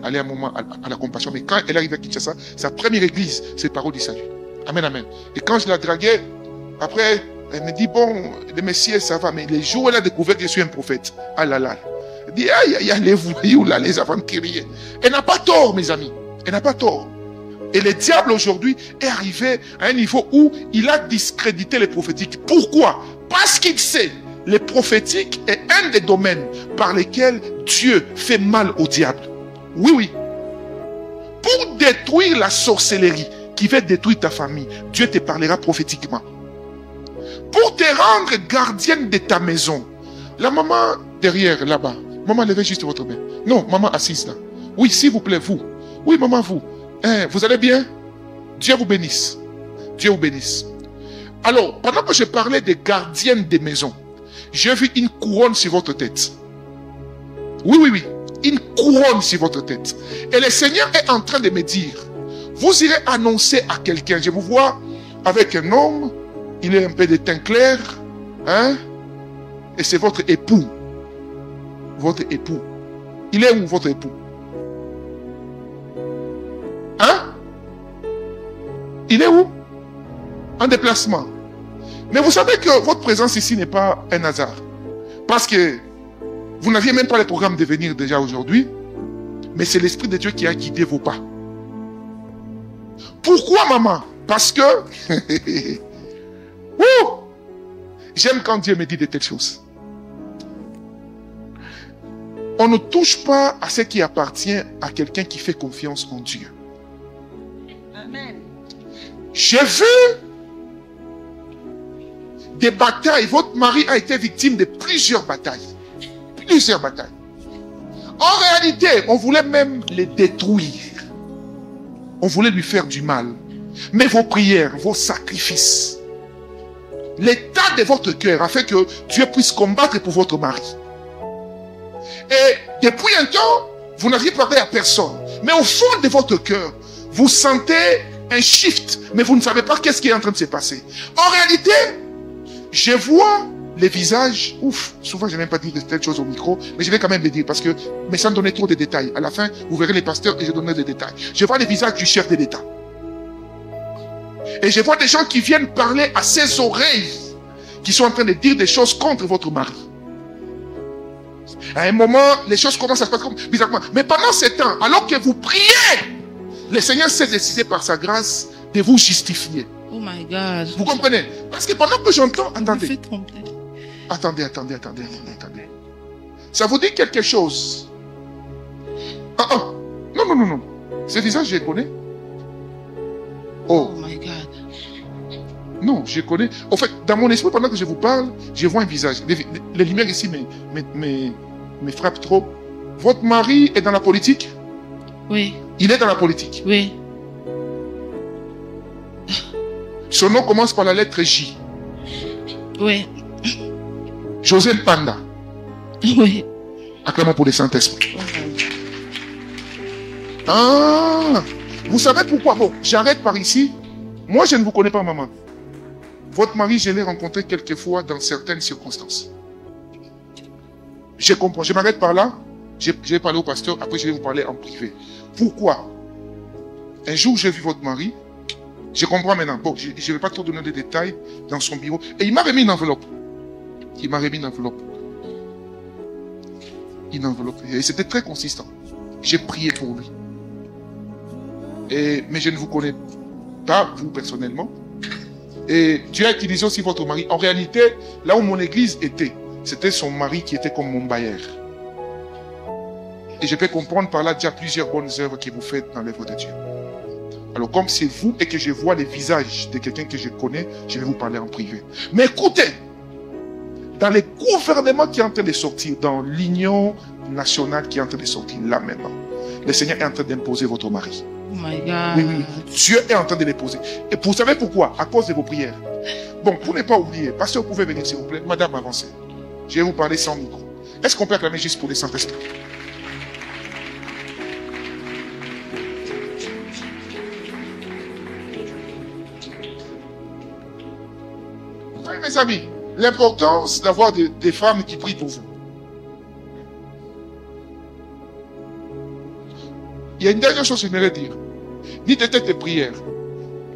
allée un moment à la compassion. Mais quand elle arrive à Kinshasa, sa première église, c'est Parole du Salut. Amen, amen. Et quand je la draguais, après, elle me dit, bon, le Messie, ça va, mais les jours où elle a découvert que je suis un prophète, ah là là. Elle dit, aïe, aïe, aïe, les voyous là, les avant-criés. Elle n'a pas tort, mes amis. Elle n'a pas tort. Et le diable aujourd'hui est arrivé à un niveau où il a discrédité les prophétiques. Pourquoi? Parce qu'il sait. Le prophétique est un des domaines par lesquels Dieu fait mal au diable. Oui, oui. Pour détruire la sorcellerie qui veut détruire ta famille, Dieu te parlera prophétiquement. Pour te rendre gardienne de ta maison, la maman derrière, là-bas, maman, levez juste votre main. Non, maman assise là. Oui, s'il vous plaît, vous. Oui, maman, vous. Vous allez bien? Dieu vous bénisse. Dieu vous bénisse. Alors, pendant que je parlais des gardiennes des maisons, j'ai vu une couronne sur votre tête. Oui, oui, oui. Une couronne sur votre tête. Et le Seigneur est en train de me dire, vous irez annoncer à quelqu'un. Je vous vois avec un homme, il est un peu de teint clair, hein? Et c'est votre époux. Votre époux. Il est où votre époux? Hein? Il est où? En déplacement. Mais vous savez que votre présence ici n'est pas un hasard. Parce que vous n'aviez même pas le programme de venir déjà aujourd'hui. Mais c'est l'Esprit de Dieu qui a guidé vos pas. Pourquoi, maman? Parce que... j'aime quand Dieu me dit de telles choses. On ne touche pas à ce qui appartient à quelqu'un qui fait confiance en Dieu. Amen. J'ai vu des batailles. Votre mari a été victime de plusieurs batailles. Plusieurs batailles. En réalité, on voulait même les détruire. On voulait lui faire du mal. Mais vos prières, vos sacrifices, l'état de votre cœur a fait que Dieu puisse combattre pour votre mari. Et depuis un temps, vous n'aviez parlé à personne. Mais au fond de votre cœur, vous sentez un shift, mais vous ne savez pas qu'est-ce qui est en train de se passer. En réalité, je vois les visages, souvent je n'aime pas dire de telles choses au micro, mais je vais quand même les dire parce que, mais sans donner trop de détails. À la fin, vous verrez les pasteurs et je donnerai des détails. Je vois les visages du chef de l'État. Et je vois des gens qui viennent parler à ses oreilles, qui sont en train de dire des choses contre votre mari. À un moment, les choses commencent à se passer comme bizarrement. Mais pendant ce temps, alors que vous priez, le Seigneur s'est décidé par sa grâce de vous justifier. Oh my God. Vous comprenez? Parce que pendant que j'entends, attendez. Attendez. Ça vous dit quelque chose? Non. Ce visage, je connais. Oh my God. Non, je connais. En fait, dans mon esprit, pendant que je vous parle, je vois un visage. Les lumières ici me frappent trop. Votre mari est dans la politique? Oui. Il est dans la politique? Oui. Son nom commence par la lettre J. Oui. Joseph Panda. Oui. Acclamons pour le Saint-Esprit. Oh Vous savez pourquoi? Bon, j'arrête par ici. Moi, je ne vous connais pas, maman. Votre mari, je l'ai rencontré quelques fois dans certaines circonstances. Je comprends. Je m'arrête par là. Je vais parler au pasteur. Après, je vais vous parler en privé. Pourquoi? Un jour, j'ai vu votre mari. Je comprends maintenant. Bon, je ne vais pas trop donner des détails dans son bureau. Et il m'a remis une enveloppe. Une enveloppe. Et c'était très consistant. J'ai prié pour lui. Mais je ne vous connais pas, vous personnellement. Et Dieu a utilisé aussi votre mari. En réalité, là où mon église était, c'était son mari qui était comme mon bailleur. Et je peux comprendre par là déjà plusieurs bonnes œuvres que vous faites dans l'œuvre de Dieu. Alors comme c'est vous et que je vois les visages de quelqu'un que je connais, je vais vous parler en privé. Mais écoutez, dans les gouvernements qui sont en train de sortir, dans l'union nationale qui est en train de sortir là maintenant, le Seigneur est en train d'imposer votre mari. Oh my God. Oui. Dieu est en train de l'imposer. Et vous savez pourquoi? À cause de vos prières. Bon, pour ne pas oublier, pasteur, vous pouvez venir s'il vous plaît. Madame, avancez. Je vais vous parler sans micro. Est-ce qu'on peut acclamer juste pour le Saint-Esprit? Oui, mes amis, l'importance d'avoir des femmes qui prient pour vous. Il y a une dernière chose que j'aimerais dire. Dites peut-être des prières.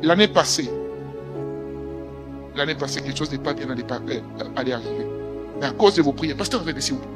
L'année passée, quelque chose n'est pas bien allé arriver. Mais à cause de vos prières, pasteur, venez s'il vous plaît.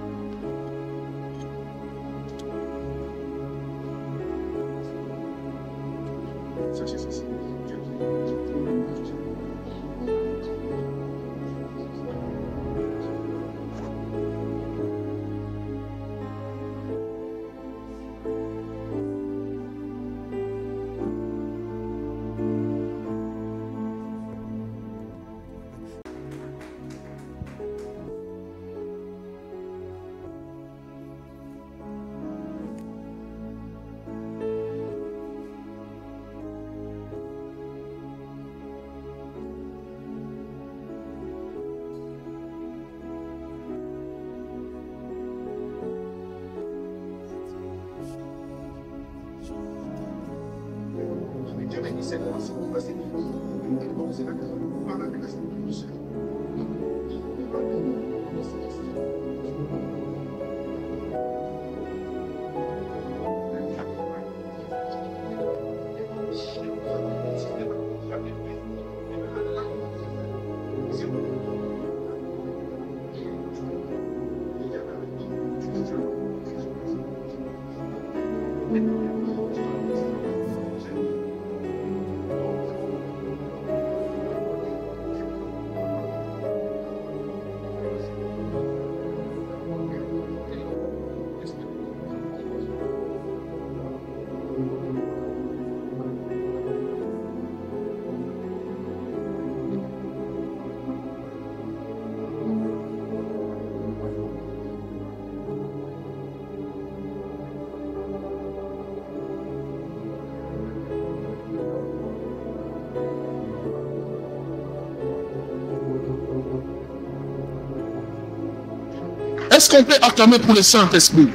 Est-ce qu'on peut acclamer pour le Saint-Esprit?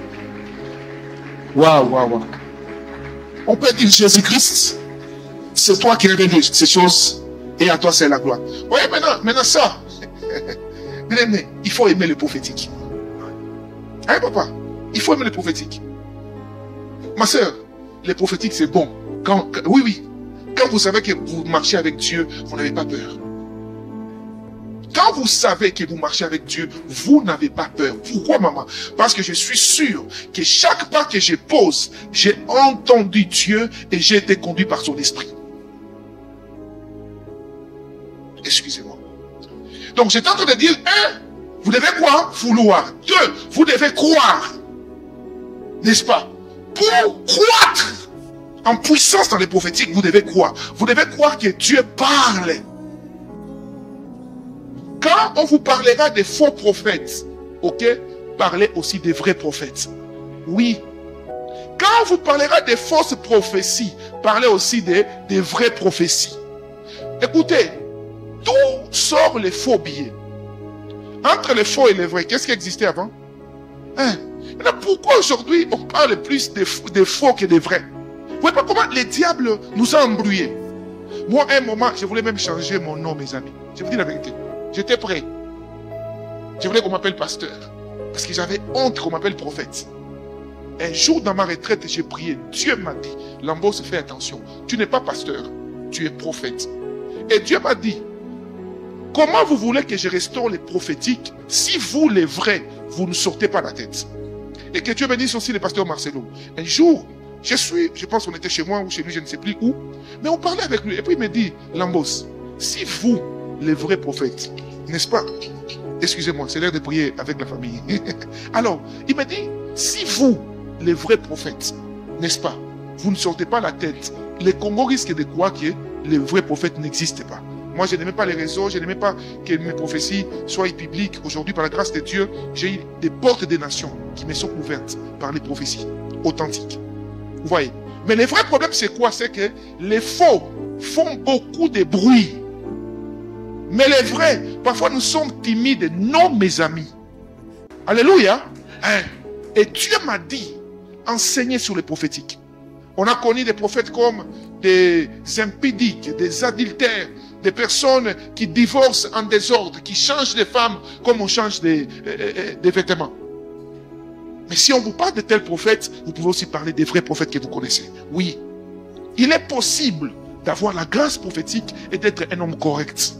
Waouh, waouh, waouh. On peut dire Jésus-Christ, c'est toi qui révèles ces choses et à toi c'est la gloire. Oui, maintenant ça, bien aimé, il faut aimer le prophétique. Hein, papa? Il faut aimer le prophétique. Ma soeur, le prophétique c'est bon. Oui. Quand vous savez que vous marchez avec Dieu, vous n'avez pas peur. Quand vous savez que vous marchez avec Dieu, vous n'avez pas peur. Pourquoi, maman? Parce que je suis sûr que chaque pas que je pose, j'ai entendu Dieu et j'ai été conduit par son esprit. Excusez-moi. Donc, j'étais en train de dire, vous devez quoi? Vouloir. 2, vous devez croire. N'est-ce pas? Pour croître en puissance dans les prophétiques, vous devez croire. Vous devez croire que Dieu parle. Quand on vous parlera des faux prophètes, ok, parlez aussi des vrais prophètes. Oui. Quand on vous parlera des fausses prophéties, parlez aussi des vraies prophéties. Écoutez, d'où sortent les faux billets? Entre les faux et les vrais, qu'est-ce qui existait avant? Pourquoi aujourd'hui on parle plus des faux que des vrais? Vous voyez pas comment les diables nous ont embrouillés? Moi, à un moment, je voulais même changer mon nom, mes amis. Je vous dis la vérité. J'étais prêt. Je voulais qu'on m'appelle pasteur. Parce que j'avais honte qu'on m'appelle prophète. Un jour dans ma retraite, j'ai prié. Dieu m'a dit, Lambos, fais attention. Tu n'es pas pasteur, tu es prophète. Et Dieu m'a dit, comment vous voulez que je restaure les prophétiques si vous, les vrais, vous ne sortez pas la tête? Et que Dieu bénisse aussi le pasteur Marcelo. Un jour, je pense qu'on était chez moi ou chez lui, je ne sais plus où. Mais on parlait avec lui. Et puis il me dit, Lambos, si vous, les vrais prophètes, n'est-ce pas? Excusez-moi, c'est l'heure de prier avec la famille. Alors, il me dit, si vous, les vrais prophètes, n'est-ce pas, vous ne sortez pas la tête, les Congos risquent de croire que les vrais prophètes n'existent pas. Moi, je n'aimais pas les réseaux, je n'aimais pas que mes prophéties soient publiques. Aujourd'hui, par la grâce de Dieu, j'ai eu des portes des nations qui me sont ouvertes par les prophéties authentiques. Vous voyez? Mais le vrai problème, c'est quoi? C'est que les faux font beaucoup de bruit. Mais les vrais, parfois nous sommes timides. Non, mes amis. Alléluia. Et Dieu m'a dit, enseignez sur les prophétiques. On a connu des prophètes comme des impudiques, des adultères, des personnes qui divorcent en désordre, qui changent de femmes comme on change des vêtements. Mais si on vous parle de tels prophètes, vous pouvez aussi parler des vrais prophètes que vous connaissez. Oui, il est possible d'avoir la grâce prophétique et d'être un homme correct.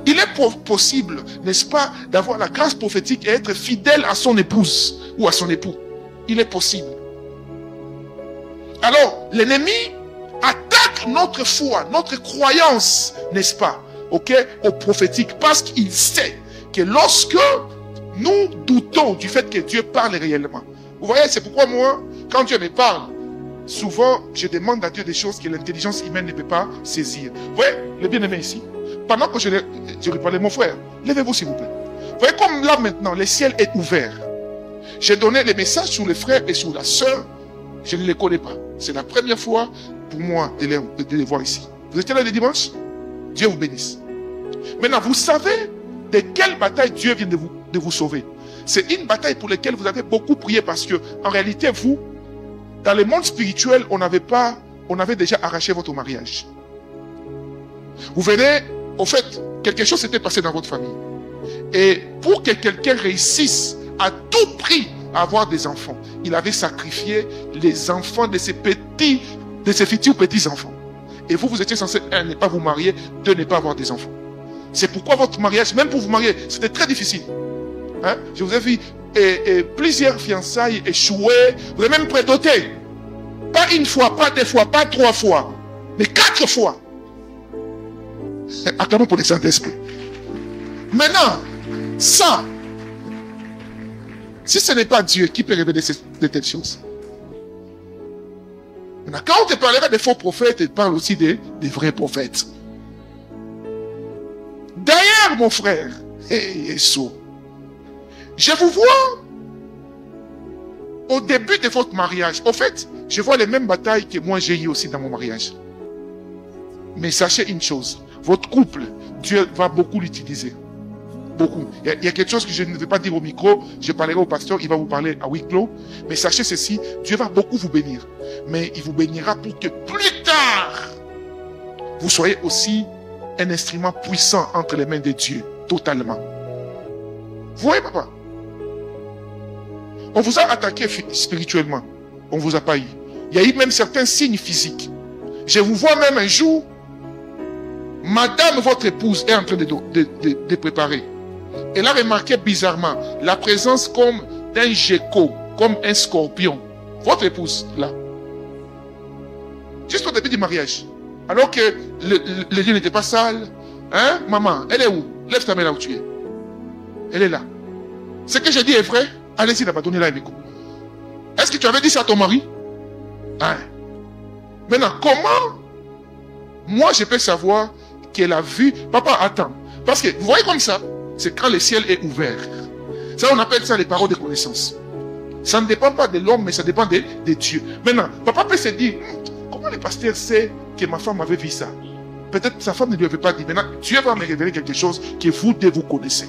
Il est possible, n'est-ce pas, d'avoir la grâce prophétique et être fidèle à son épouse ou à son époux. Il est possible. Alors, l'ennemi attaque notre foi, notre croyance, n'est-ce pas, ok, au prophétique, parce qu'il sait que lorsque nous doutons du fait que Dieu parle réellement. Vous voyez, c'est pourquoi moi, quand Dieu me parle, souvent, je demande à Dieu des choses que l'intelligence humaine ne peut pas saisir. Vous voyez, les bien-aimés ici, pendant que je lui parlais, mon frère, levez-vous s'il vous plaît. Vous voyez, comme là maintenant, le ciel est ouvert. J'ai donné les messages sur les frères et sur la sœur, je ne les connais pas. C'est la première fois pour moi de les voir ici. Vous étiez là le dimanche? Dieu vous bénisse. Maintenant, vous savez de quelle bataille Dieu vient de vous sauver. C'est une bataille pour laquelle vous avez beaucoup prié parce que, en réalité, vous, dans le monde spirituel, on avait déjà arraché votre mariage. Vous venez, au fait, quelque chose s'était passé dans votre famille. Et pour que quelqu'un réussisse à tout prix à avoir des enfants, il avait sacrifié les enfants de ses futurs petits-enfants. Et vous étiez censé, un, ne pas vous marier, deux, ne pas avoir des enfants. C'est pourquoi votre mariage, même pour vous marier, c'était très difficile. Hein? Je vous ai vu plusieurs fiançailles échouer. Vous avez même prédoté. Pas une fois, pas deux fois, pas trois fois, mais 4 fois. Acclamons pour le Saint-Esprit. Maintenant, ça, si ce n'est pas Dieu qui peut révéler de telles choses. Maintenant, quand on te parlera des faux prophètes, il parle aussi des vrais prophètes. D'ailleurs, mon frère, je vous vois au début de votre mariage. Au fait, je vois les mêmes batailles que moi j'ai eues aussi dans mon mariage. Mais sachez une chose, votre couple, Dieu va beaucoup l'utiliser. Beaucoup. Il y a quelque chose que je ne vais pas dire au micro. Je parlerai au pasteur, il va vous parler à huis clos. Mais sachez ceci, Dieu va beaucoup vous bénir. Mais il vous bénira pour que plus tard, vous soyez aussi un instrument puissant entre les mains de Dieu. Totalement. Vous voyez, papa? On vous a attaqué spirituellement. On ne vous a pas eu. Il y a eu même certains signes physiques. Je vous vois même un jour, madame, votre épouse, est en train de préparer. Elle a remarqué bizarrement la présence comme d'un gecko, comme un scorpion. Votre épouse, là. Juste au début du mariage. Alors que le lieu n'était pas sale. Hein, maman, elle est où? Lève ta main là où tu es. Elle est là. Ce que j'ai dit est vrai. Allez-y là-bas, donnez-la un micro. Est-ce que tu avais dit ça à ton mari? Hein? Maintenant, comment moi je peux savoir qu'elle a vu? Papa, attends. Parce que, vous voyez comme ça, c'est quand le ciel est ouvert. Ça, on appelle ça les paroles de connaissance. Ça ne dépend pas de l'homme, mais ça dépend de Dieu. Maintenant, papa peut se dire, comment le pasteur sait que ma femme avait vu ça? Peut-être que sa femme ne lui avait pas dit. Maintenant, Dieu va me révéler quelque chose que vous deux vous connaissez.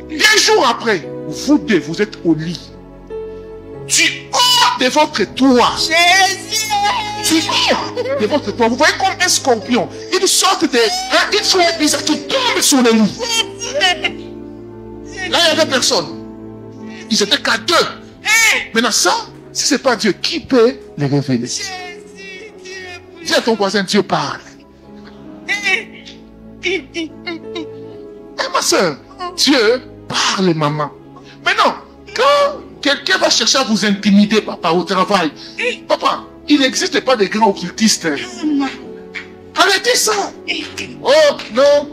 2 jours après, vous deux, vous êtes au lit. Tu hors de votre toit. Jésus! Tu hors de votre toit. Vous voyez comme un scorpion. Une sorte de... une fleur bizarre qui tombe sur le lit. Là, il n'y avait personne. Ils étaient qu'à 2. Maintenant, ça, si ce n'est pas Dieu, qui peut les révéler? Dis à ton voisin, Dieu parle. Ma soeur, Dieu parle, maman. Maintenant, quand quelqu'un va chercher à vous intimider, papa, au travail, papa, il n'existe pas de grands occultistes. Arrêtez ça. Oh, non,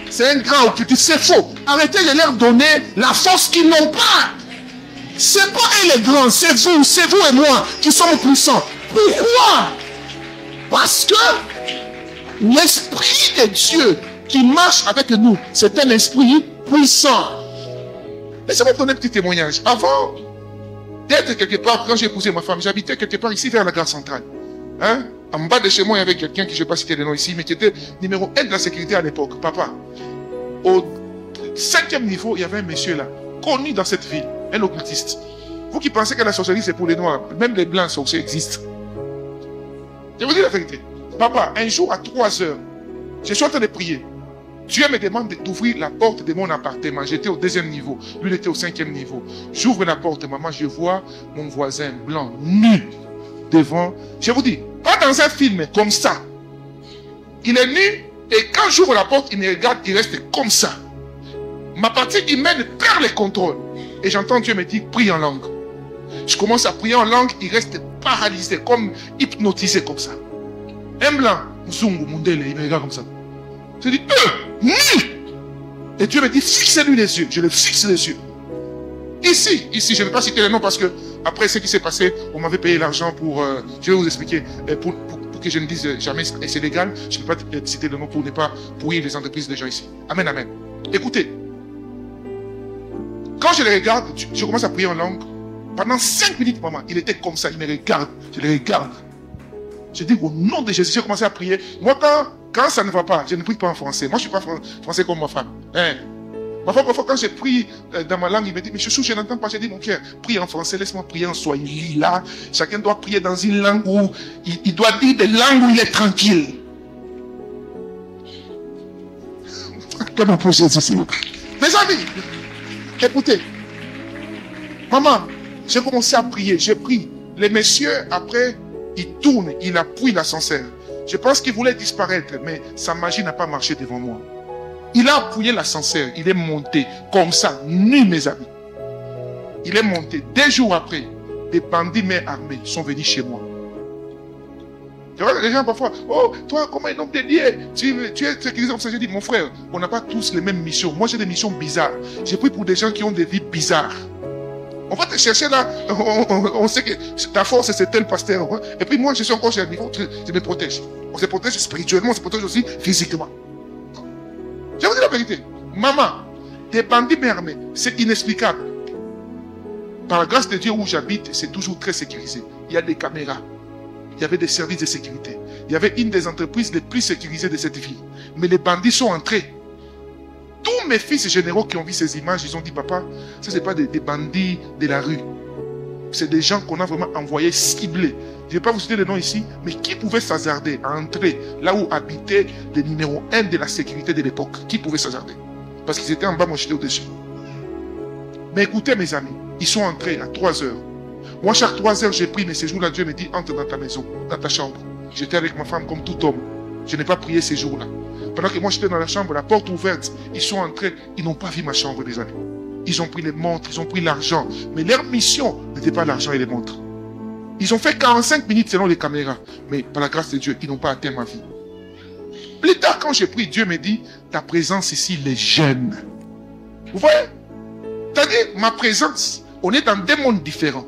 c'est un grand occultiste, c'est faux. Arrêtez de leur donner la force qu'ils n'ont pas. C'est pas eux les grands, c'est vous et moi qui sommes puissants. Pourquoi? Parce que l'Esprit de Dieu qui marche avec nous, c'est un esprit puissant. Laissez-moi vous donner un petit témoignage. Avant d'être quelque part, quand j'ai épousé ma femme, j'habitais quelque part ici vers la gare centrale. Hein? En bas de chez moi, il y avait quelqu'un qui, je ne vais pas citer le nom ici, mais qui était numéro 1 de la sécurité à l'époque. Papa, au 5e niveau, il y avait un monsieur là, connu dans cette ville, un occultiste. Vous qui pensez que la sorcellerie c'est pour les noirs, même les blancs sorciers existent. Je vous dis la vérité. Papa, un jour à 3 heures, je suis en train de prier. Dieu me demande d'ouvrir la porte de mon appartement. J'étais au 2e niveau. Lui, il était au 5e niveau. J'ouvre la porte, maman, je vois mon voisin blanc, nu, devant. Je vous dis, pas dans un film, comme ça. Il est nu, et quand j'ouvre la porte, il me regarde, il reste comme ça. Ma partie humaine perd le contrôle. Et j'entends Dieu me dire, prie en langue. Je commence à prier en langue, il reste paralysé, comme hypnotisé comme ça. Un blanc, Mzungu, Mundele, il me regarde comme ça. Je dis, nu! Et Dieu me dit, fixe-lui les yeux. Je le fixe les yeux. Ici, je ne vais pas citer le nom parce que, après ce qui s'est passé, on m'avait payé l'argent pour, je vais vous expliquer, pour que je ne dise jamais, et c'est légal, je ne peux pas citer le nom pour ne pas pourrir les entreprises des gens ici. Amen, amen. Écoutez, quand je le regarde, je commence à prier en langue. Pendant 5 minutes, maman, il était comme ça, il me regarde, je le regarde. Je dis, au nom de Jésus, j'ai commencé à prier. Moi, quand ça ne va pas, je ne prie pas en français. Moi, je ne suis pas français comme ma femme. Hein? Ma femme, parfois, quand je prie dans ma langue, il me dit, mais chouchou, je n'entends pas. Je dis, mon cœur, prie en français, laisse-moi prier en swahili. Là, chacun doit prier dans une langue où il doit dire des langues où il est tranquille. Comment pour Jésus, s'il vous plaît? Mes amis, écoutez. Maman, j'ai commencé à prier, j'ai prié. Les messieurs, après, ils tournent, ils appuient l'ascenseur. Je pense qu'il voulait disparaître, mais sa magie n'a pas marché devant moi. Il a appuyé l'ascenseur, il est monté, comme ça, nu mes amis. Il est monté. 2 jours après, des bandits main armés sont venus chez moi. Tu vois, les gens parfois, oh, toi, comme un homme de Dieu, tu es sécurisé comme ça. J'ai dit, mon frère, on n'a pas tous les mêmes missions. Moi, j'ai des missions bizarres. J'ai pris pour des gens qui ont des vies bizarres. On va te chercher là, on sait que ta force c'est tel pasteur. Hein? Et puis moi je suis encore chez un niveau, je me protège. On se protège spirituellement, on se protège aussi physiquement. Je vous dis la vérité. Maman, des bandits armés, c'est inexplicable. Par la grâce de Dieu où j'habite, c'est toujours très sécurisé. Il y a des caméras. Il y avait des services de sécurité. Il y avait une des entreprises les plus sécurisées de cette ville. Mais les bandits sont entrés. Tous mes fils généraux qui ont vu ces images, ils ont dit, papa, ça c'est pas des bandits de la rue. C'est des gens qu'on a vraiment envoyés ciblés. Je ne vais pas vous citer les noms ici, mais qui pouvait s'hasarder à entrer là où habitaient les numéros 1 de la sécurité de l'époque? Qui pouvait s'hasarder? Parce qu'ils étaient en bas, moi j'étais au-dessus. Mais écoutez mes amis, ils sont entrés à 3 heures. Moi chaque 3 heures, j'ai pris mes séjours-là. Dieu me dit, entre dans ta maison, dans ta chambre. J'étais avec ma femme comme tout homme. Je n'ai pas prié ces jours-là. Pendant que moi j'étais dans la chambre, la porte ouverte, ils sont entrés, ils n'ont pas vu ma chambre des années. Ils ont pris les montres, ils ont pris l'argent. Mais leur mission n'était pas l'argent et les montres. Ils ont fait 45 minutes selon les caméras. Mais par la grâce de Dieu, ils n'ont pas atteint ma vie. Plus tard, quand j'ai pris, Dieu me dit, ta présence ici les gêne. Vous voyez? C'est-à-dire, ma présence, on est dans des mondes différents.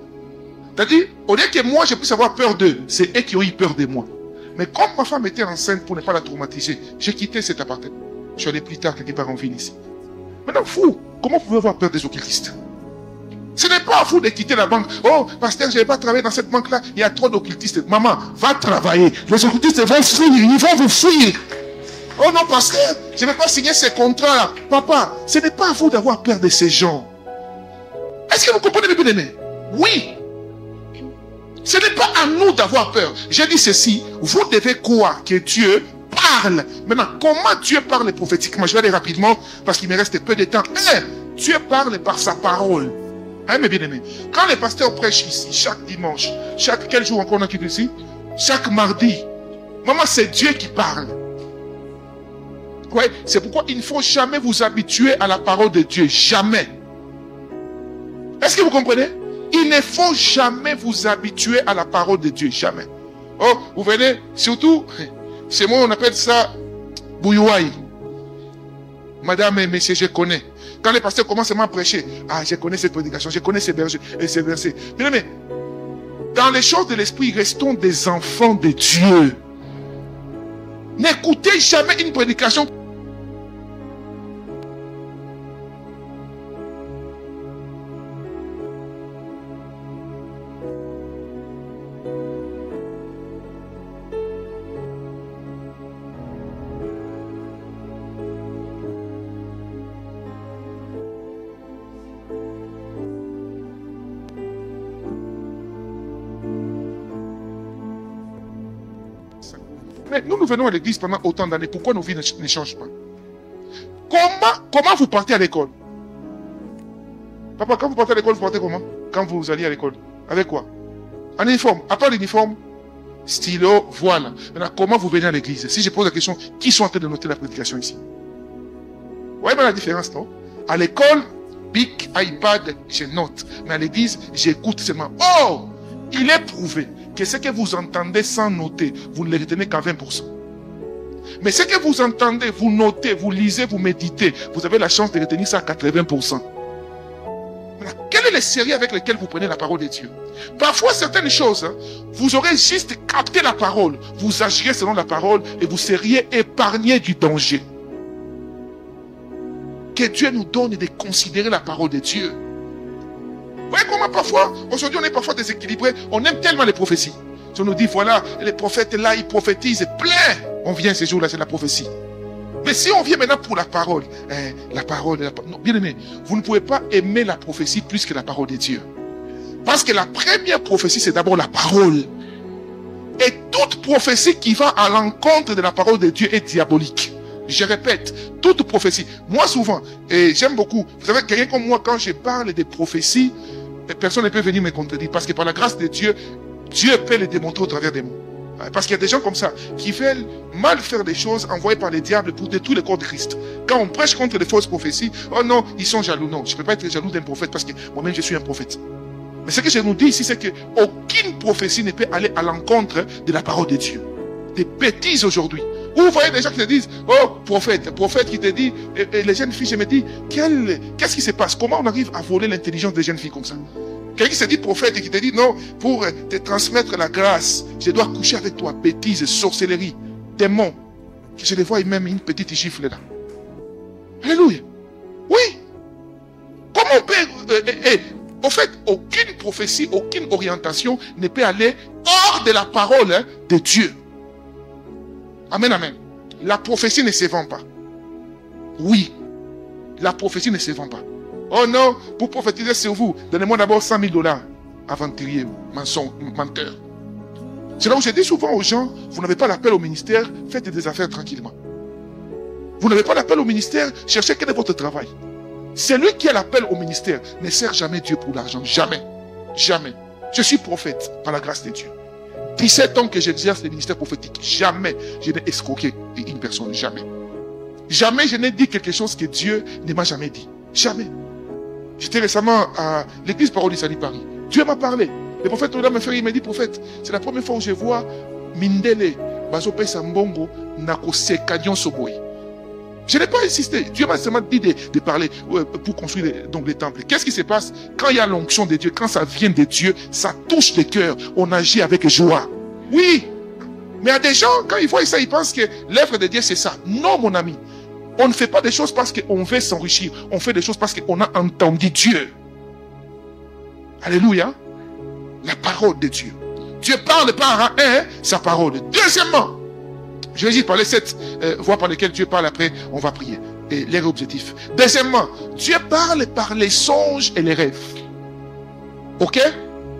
C'est-à-dire, au lieu que moi, j'ai pu avoir peur d'eux, c'est eux qui ont eu peur de moi. Mais comme ma femme était enceinte pour ne pas la traumatiser, j'ai quitté cet appartement. Je suis allé plus tard quelque part en ville ici. Maintenant, vous, comment vous pouvez avoir peur des occultistes? Ce n'est pas à vous de quitter la banque. Oh, pasteur, je ne vais pas travailler dans cette banque-là. Il y a trop d'occultistes. Maman, va travailler. Les occultistes vont fuir. Ils vont vous fuir. Oh non, pasteur, je ne vais pas signer ces contrats-là. Papa, ce n'est pas à vous d'avoir peur de ces gens. Est-ce que vous comprenez, mes bien-aimés? Oui. Ce n'est pas à nous d'avoir peur. J'ai dit ceci. Vous devez croire que Dieu parle. Maintenant, comment Dieu parle prophétiquement? Je vais aller rapidement parce qu'il me reste peu de temps. Dieu parle par sa parole. Hein, mes bien-aimés? Quand les pasteurs prêchent ici, chaque dimanche, quel jour encore on a quitté ici? Chaque mardi. Maman, c'est Dieu qui parle. Ouais, c'est pourquoi il ne faut jamais vous habituer à la parole de Dieu. Jamais. Est-ce que vous comprenez? Il ne faut jamais vous habituer à la parole de Dieu. Jamais. Oh, vous venez, surtout, c'est moi, on appelle ça Bouyouaï. Madame et messieurs, je connais. Quand les pasteurs commencent à prêcher, ah, je connais cette prédication, je connais ces bergers et ces versets. Mais, dans les choses de l'esprit, restons des enfants de Dieu. N'écoutez jamais une prédication. Mais nous venons à l'église pendant autant d'années. Pourquoi nos vies ne changent pas? Comment vous partez à l'école? Papa, quand vous partez à l'école, vous partez comment? Quand vous alliez à l'école? Avec quoi? En uniforme. À part l'uniforme, stylo, voile. Maintenant, comment vous venez à l'église? Si je pose la question, qui sont en train de noter la prédication ici? Vous voyez bien la différence, non? À l'école, pic, iPad, je note. Mais à l'église, j'écoute seulement. Oh! Il est prouvé que ce que vous entendez sans noter, vous ne le retenez qu'à 20%. Mais ce que vous entendez, vous notez, vous lisez, vous méditez, vous avez la chance de retenir ça à 80%. Maintenant, quel est le sérieux avec lequel vous prenez la parole de Dieu? Parfois, certaines choses, vous aurez juste capté la parole, vous agirez selon la parole et vous seriez épargné du danger. Que Dieu nous donne de considérer la parole de Dieu. Vous voyez comment parfois, aujourd'hui on est parfois déséquilibré, on aime tellement les prophéties. Si on nous dit, voilà, les prophètes là, ils prophétisent plein. On vient ces jours-là, c'est la prophétie. Mais si on vient maintenant pour la parole, non, bien aimé, vous ne pouvez pas aimer la prophétie plus que la parole de Dieu. Parce que la première prophétie, c'est d'abord la parole. Et toute prophétie qui va à l'encontre de la parole de Dieu est diabolique. Je répète, toute prophétie. Moi souvent, et j'aime beaucoup, vous savez, quelqu'un comme moi, quand je parle des prophéties, personne ne peut venir me contredire. Parce que par la grâce de Dieu, Dieu peut les démontrer au travers des mots. Parce qu'il y a des gens comme ça, qui veulent mal faire des choses envoyées par les diables pour détruire le corps de Christ. Quand on prêche contre les fausses prophéties, oh non, ils sont jaloux. Non, je ne peux pas être jaloux d'un prophète parce que moi-même je suis un prophète. Mais ce que je nous dis ici, c'est qu'aucune prophétie ne peut aller à l'encontre de la parole de Dieu. Des bêtises aujourd'hui. Vous voyez des gens qui te disent, oh, prophète qui te dit, et les jeunes filles, je me dis, qu'est-ce qui se passe? Comment on arrive à voler l'intelligence des jeunes filles comme ça? Quelqu'un qui se dit prophète et qui te dit, non, pour te transmettre la grâce, je dois coucher avec toi, bêtises, sorcellerie, démons. Je les vois même une petite gifle là. Alléluia. Oui. Comment on peut... en fait, aucune prophétie, aucune orientation ne peut aller hors de la parole de Dieu. Amen, amen. La prophétie ne se vend pas. Oui. La prophétie ne se vend pas. Oh non, pour prophétiser sur vous, donnez-moi d'abord 100 000 $. Aventurier, menteur. C'est là où je dis souvent aux gens, vous n'avez pas l'appel au ministère, faites des affaires tranquillement. Vous n'avez pas l'appel au ministère, cherchez quel est votre travail. Celui qui a l'appel au ministère ne sert jamais Dieu pour l'argent. Jamais. Jamais. Je suis prophète par la grâce de Dieu. 17 ans que j'exerce le ministère prophétique. Jamais je n'ai escroqué une personne. Jamais. Jamais je n'ai dit quelque chose que Dieu ne m'a jamais dit. Jamais. J'étais récemment à l'église Parole du Salut Paris. Dieu m'a parlé. Le prophète m'a fait, il m'a dit, prophète, c'est la première fois où je vois Mindele, Bazope Sambongo, Nako Sekadion Soboy. Je n'ai pas insisté. Dieu m'a seulement dit de parler pour construire donc les temples. Qu'est-ce qui se passe quand il y a l'onction de Dieu, quand ça vient de Dieu, ça touche le cœur, on agit avec joie. Oui, mais il y a des gens, quand ils voient ça, ils pensent que l'œuvre de Dieu c'est ça. Non, mon ami. On ne fait pas des choses parce qu'on veut s'enrichir. On fait des choses parce qu'on a entendu Dieu. Alléluia. La parole de Dieu. Dieu parle par sa parole. Deuxièmement, je vais juste parler cette voie par lesquelles Dieu parle, après on va prier. Et les objectifs. Deuxièmement, Dieu parle par les songes et les rêves. Ok?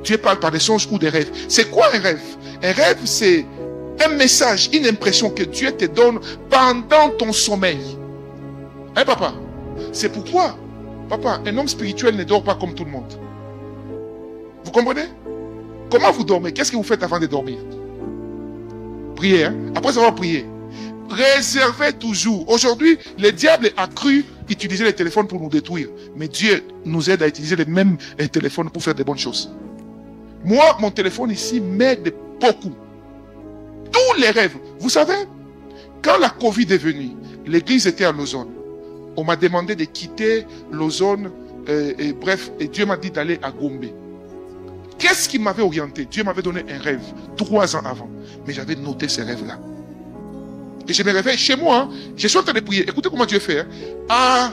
Dieu parle par des songes ou des rêves. C'est quoi un rêve? Un rêve, c'est un message, une impression que Dieu te donne pendant ton sommeil. Hein, papa? C'est pourquoi, papa, un homme spirituel ne dort pas comme tout le monde. Vous comprenez? Comment vous dormez? Qu'est-ce que vous faites avant de dormir? Priez, hein? Après avoir prié. Réservez toujours. Aujourd'hui, le diable a cru utiliser les téléphones pour nous détruire. Mais Dieu nous aide à utiliser les mêmes téléphones pour faire de bonnes choses. Moi, mon téléphone ici m'aide beaucoup. Tous les rêves. Vous savez, quand la Covid est venue, l'église était à Lausanne. On m'a demandé de quitter Lausanne, et Dieu m'a dit d'aller à Gombe. Qu'est-ce qui m'avait orienté? Dieu m'avait donné un rêve 3 ans avant. Mais j'avais noté ces rêves-là. Et je me réveille chez moi. Hein. Je suis en train de prier. Écoutez comment Dieu fait. Hein. À,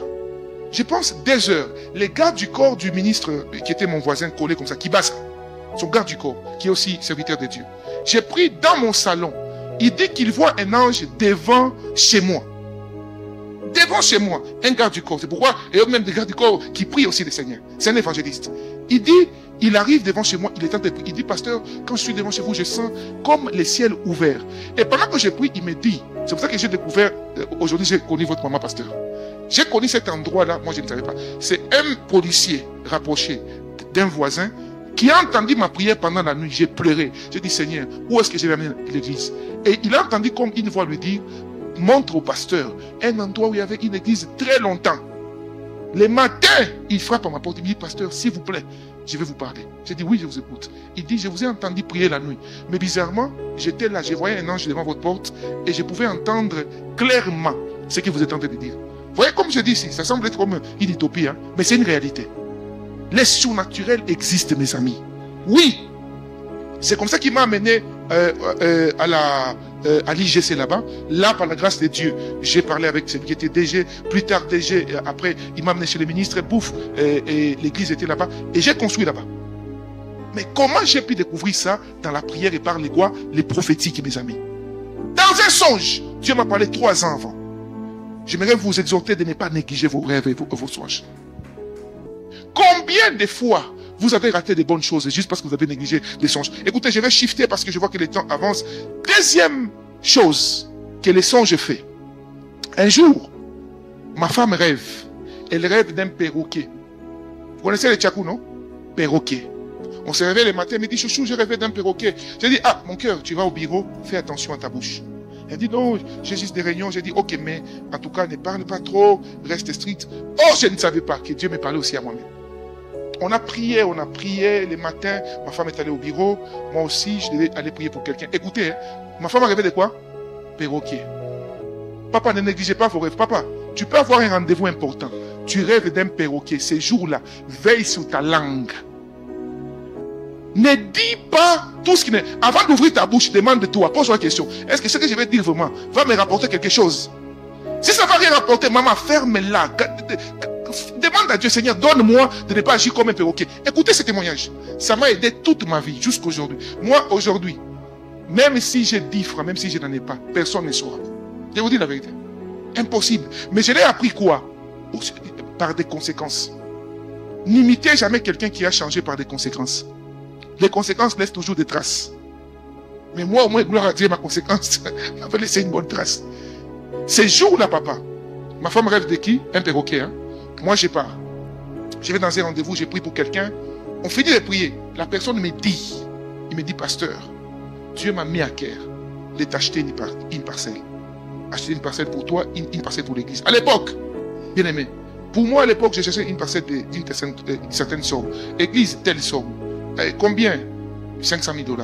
je pense, 2 heures. Les gardes du corps du ministre, qui était mon voisin collé comme ça, qui basse, son garde du corps, qui est aussi serviteur de Dieu. J'ai pris dans mon salon. Il dit qu'il voit un ange devant chez moi. Devant chez moi. Un garde du corps. C'est pourquoi, et même des gardes du corps qui prient aussi le Seigneur. C'est un évangéliste. Il dit, il arrive devant chez moi, il est en train de prier. Il dit, pasteur, quand je suis devant chez vous, je sens comme le ciel ouvert. Et pendant que je prie, il me dit, c'est pour ça que j'ai découvert, aujourd'hui j'ai connu votre maman, pasteur. J'ai connu cet endroit-là, moi je ne savais pas. C'est un policier rapproché d'un voisin qui a entendu ma prière pendant la nuit. J'ai pleuré. J'ai dit, Seigneur, où est-ce que je vais amener l'église? Et il a entendu comme une voix lui dire, montre au pasteur un endroit où il y avait une église très longtemps. Les matins, il frappe à ma porte. Il me dit, pasteur, s'il vous plaît, je vais vous parler. J'ai dit, oui, je vous écoute. Il dit, je vous ai entendu prier la nuit. Mais bizarrement, j'étais là, je voyais un ange devant votre porte et je pouvais entendre clairement ce que vous êtes en train de dire. Vous voyez, comme je dis ici, ça semble être comme une utopie, hein, mais c'est une réalité. Les surnaturels existent, mes amis. Oui. C'est comme ça qu'il m'a amené à l'IGC là-bas. Là, par la grâce de Dieu, j'ai parlé avec celui qui était DG, plus tard DG, après, il m'a amené chez le ministre, pouf, et l'église était là-bas, et j'ai construit là-bas. Mais comment j'ai pu découvrir ça dans la prière et par les quoi? Les prophétiques, mes amis. Dans un songe, Dieu m'a parlé 3 ans avant. J'aimerais vous exhorter de ne pas négliger vos rêves et vos songes. Combien de fois vous avez raté des bonnes choses juste parce que vous avez négligé des songes? Écoutez, je vais shifter parce que je vois que le temps avance. Deuxième chose que les songes font. Un jour, ma femme rêve. Elle rêve d'un perroquet. Vous connaissez les tchakou, non? Perroquet. On se réveille le matin, elle me dit, chouchou, j'ai rêvé d'un perroquet. J'ai dit, ah, mon cœur, tu vas au bureau, fais attention à ta bouche. Elle dit, non, j'ai juste des réunions. J'ai dit, ok, mais en tout cas, ne parle pas trop, reste strict. Oh, je ne savais pas que Dieu me parlait aussi à moi-même. On a prié les matins. Ma femme est allée au bureau. Moi aussi, je devais aller prier pour quelqu'un. Écoutez, hein, ma femme a rêvé de quoi? Perroquet. Papa, ne négligez pas vos rêves. Papa, tu peux avoir un rendez-vous important. Tu rêves d'un perroquet. Ces jours-là, veille sur ta langue. Ne dis pas tout ce qui n'est... Avant d'ouvrir ta bouche, demande-toi, pose-toi la question. Est-ce que ce que je vais dire vraiment va me rapporter quelque chose? Si ça ne va rien rapporter, maman, ferme-la. Demande à Dieu, Seigneur, donne-moi de ne pas agir comme un perroquet. Écoutez ce témoignage. Ça m'a aidé toute ma vie, jusqu'à aujourd'hui. Moi, aujourd'hui, même si j'ai 10 francs, même si je n'en ai pas, personne ne saura. Je vous dis la vérité. Impossible. Mais je l'ai appris quoi? par des conséquences. N'imitez jamais quelqu'un qui a changé par des conséquences. Les conséquences laissent toujours des traces. Mais moi, au moins, gloire à Dieu, ma conséquence m'avait laissé une bonne trace. Ces jours-là, papa, ma femme rêve de qui? Un perroquet. Hein? Moi, je pars. Je vais dans un rendez-vous, j'ai prié pour quelqu'un. On finit de prier. La personne me dit, il me dit, pasteur, Dieu m'a mis à cœur de t'acheter une parcelle. Acheter une parcelle pour toi, une parcelle pour l'église. À l'époque, bien aimé, pour moi, à l'époque, je cherchais une parcelle d'une certaine somme. Église, telle somme. Combien? 500 000 $.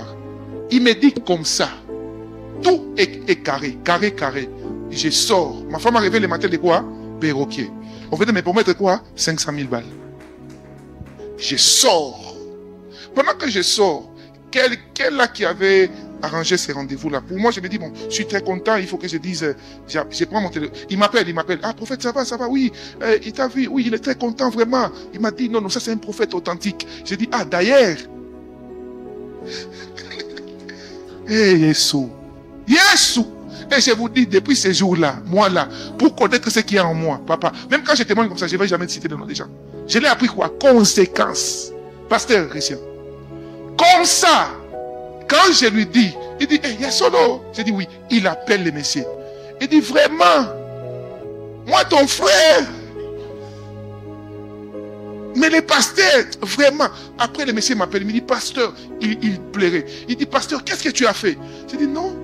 Il me dit comme ça. Tout est carré, carré, carré. Je sors. Ma femme a rêvé le matin de quoi? Perroquet. On veut me promettre quoi? 500 000 balles. Je sors. Pendant que je sors, quel là qui avait arrangé ces rendez-vous-là? Pour moi, je me dis, bon, je suis très content, il faut que je dise, je prends mon téléphone. Il m'appelle. Ah, prophète, ça va, oui. Il t'a vu, oui, il est très content, vraiment. Il m'a dit, non, ça c'est un prophète authentique. J'ai dit, ah, d'ailleurs. Eh, Yesu. Et je vous dis, depuis ces jours-là, moi là, pour connaître ce qu'il y a en moi, papa, même quand je témoigne comme ça, je ne vais jamais citer le nom des gens. Je l'ai appris quoi? Conséquence. Pasteur Christian. Comme ça, quand je lui dis, il dit, hey, Yasolo. J'ai dit oui, il appelle le messieurs. Il dit vraiment, moi ton frère. Mais les pasteurs, vraiment, après le messieurs m'appelle, il me dit, pasteur, il plairait. Il dit, pasteur, qu'est-ce que tu as fait? J'ai dit, non.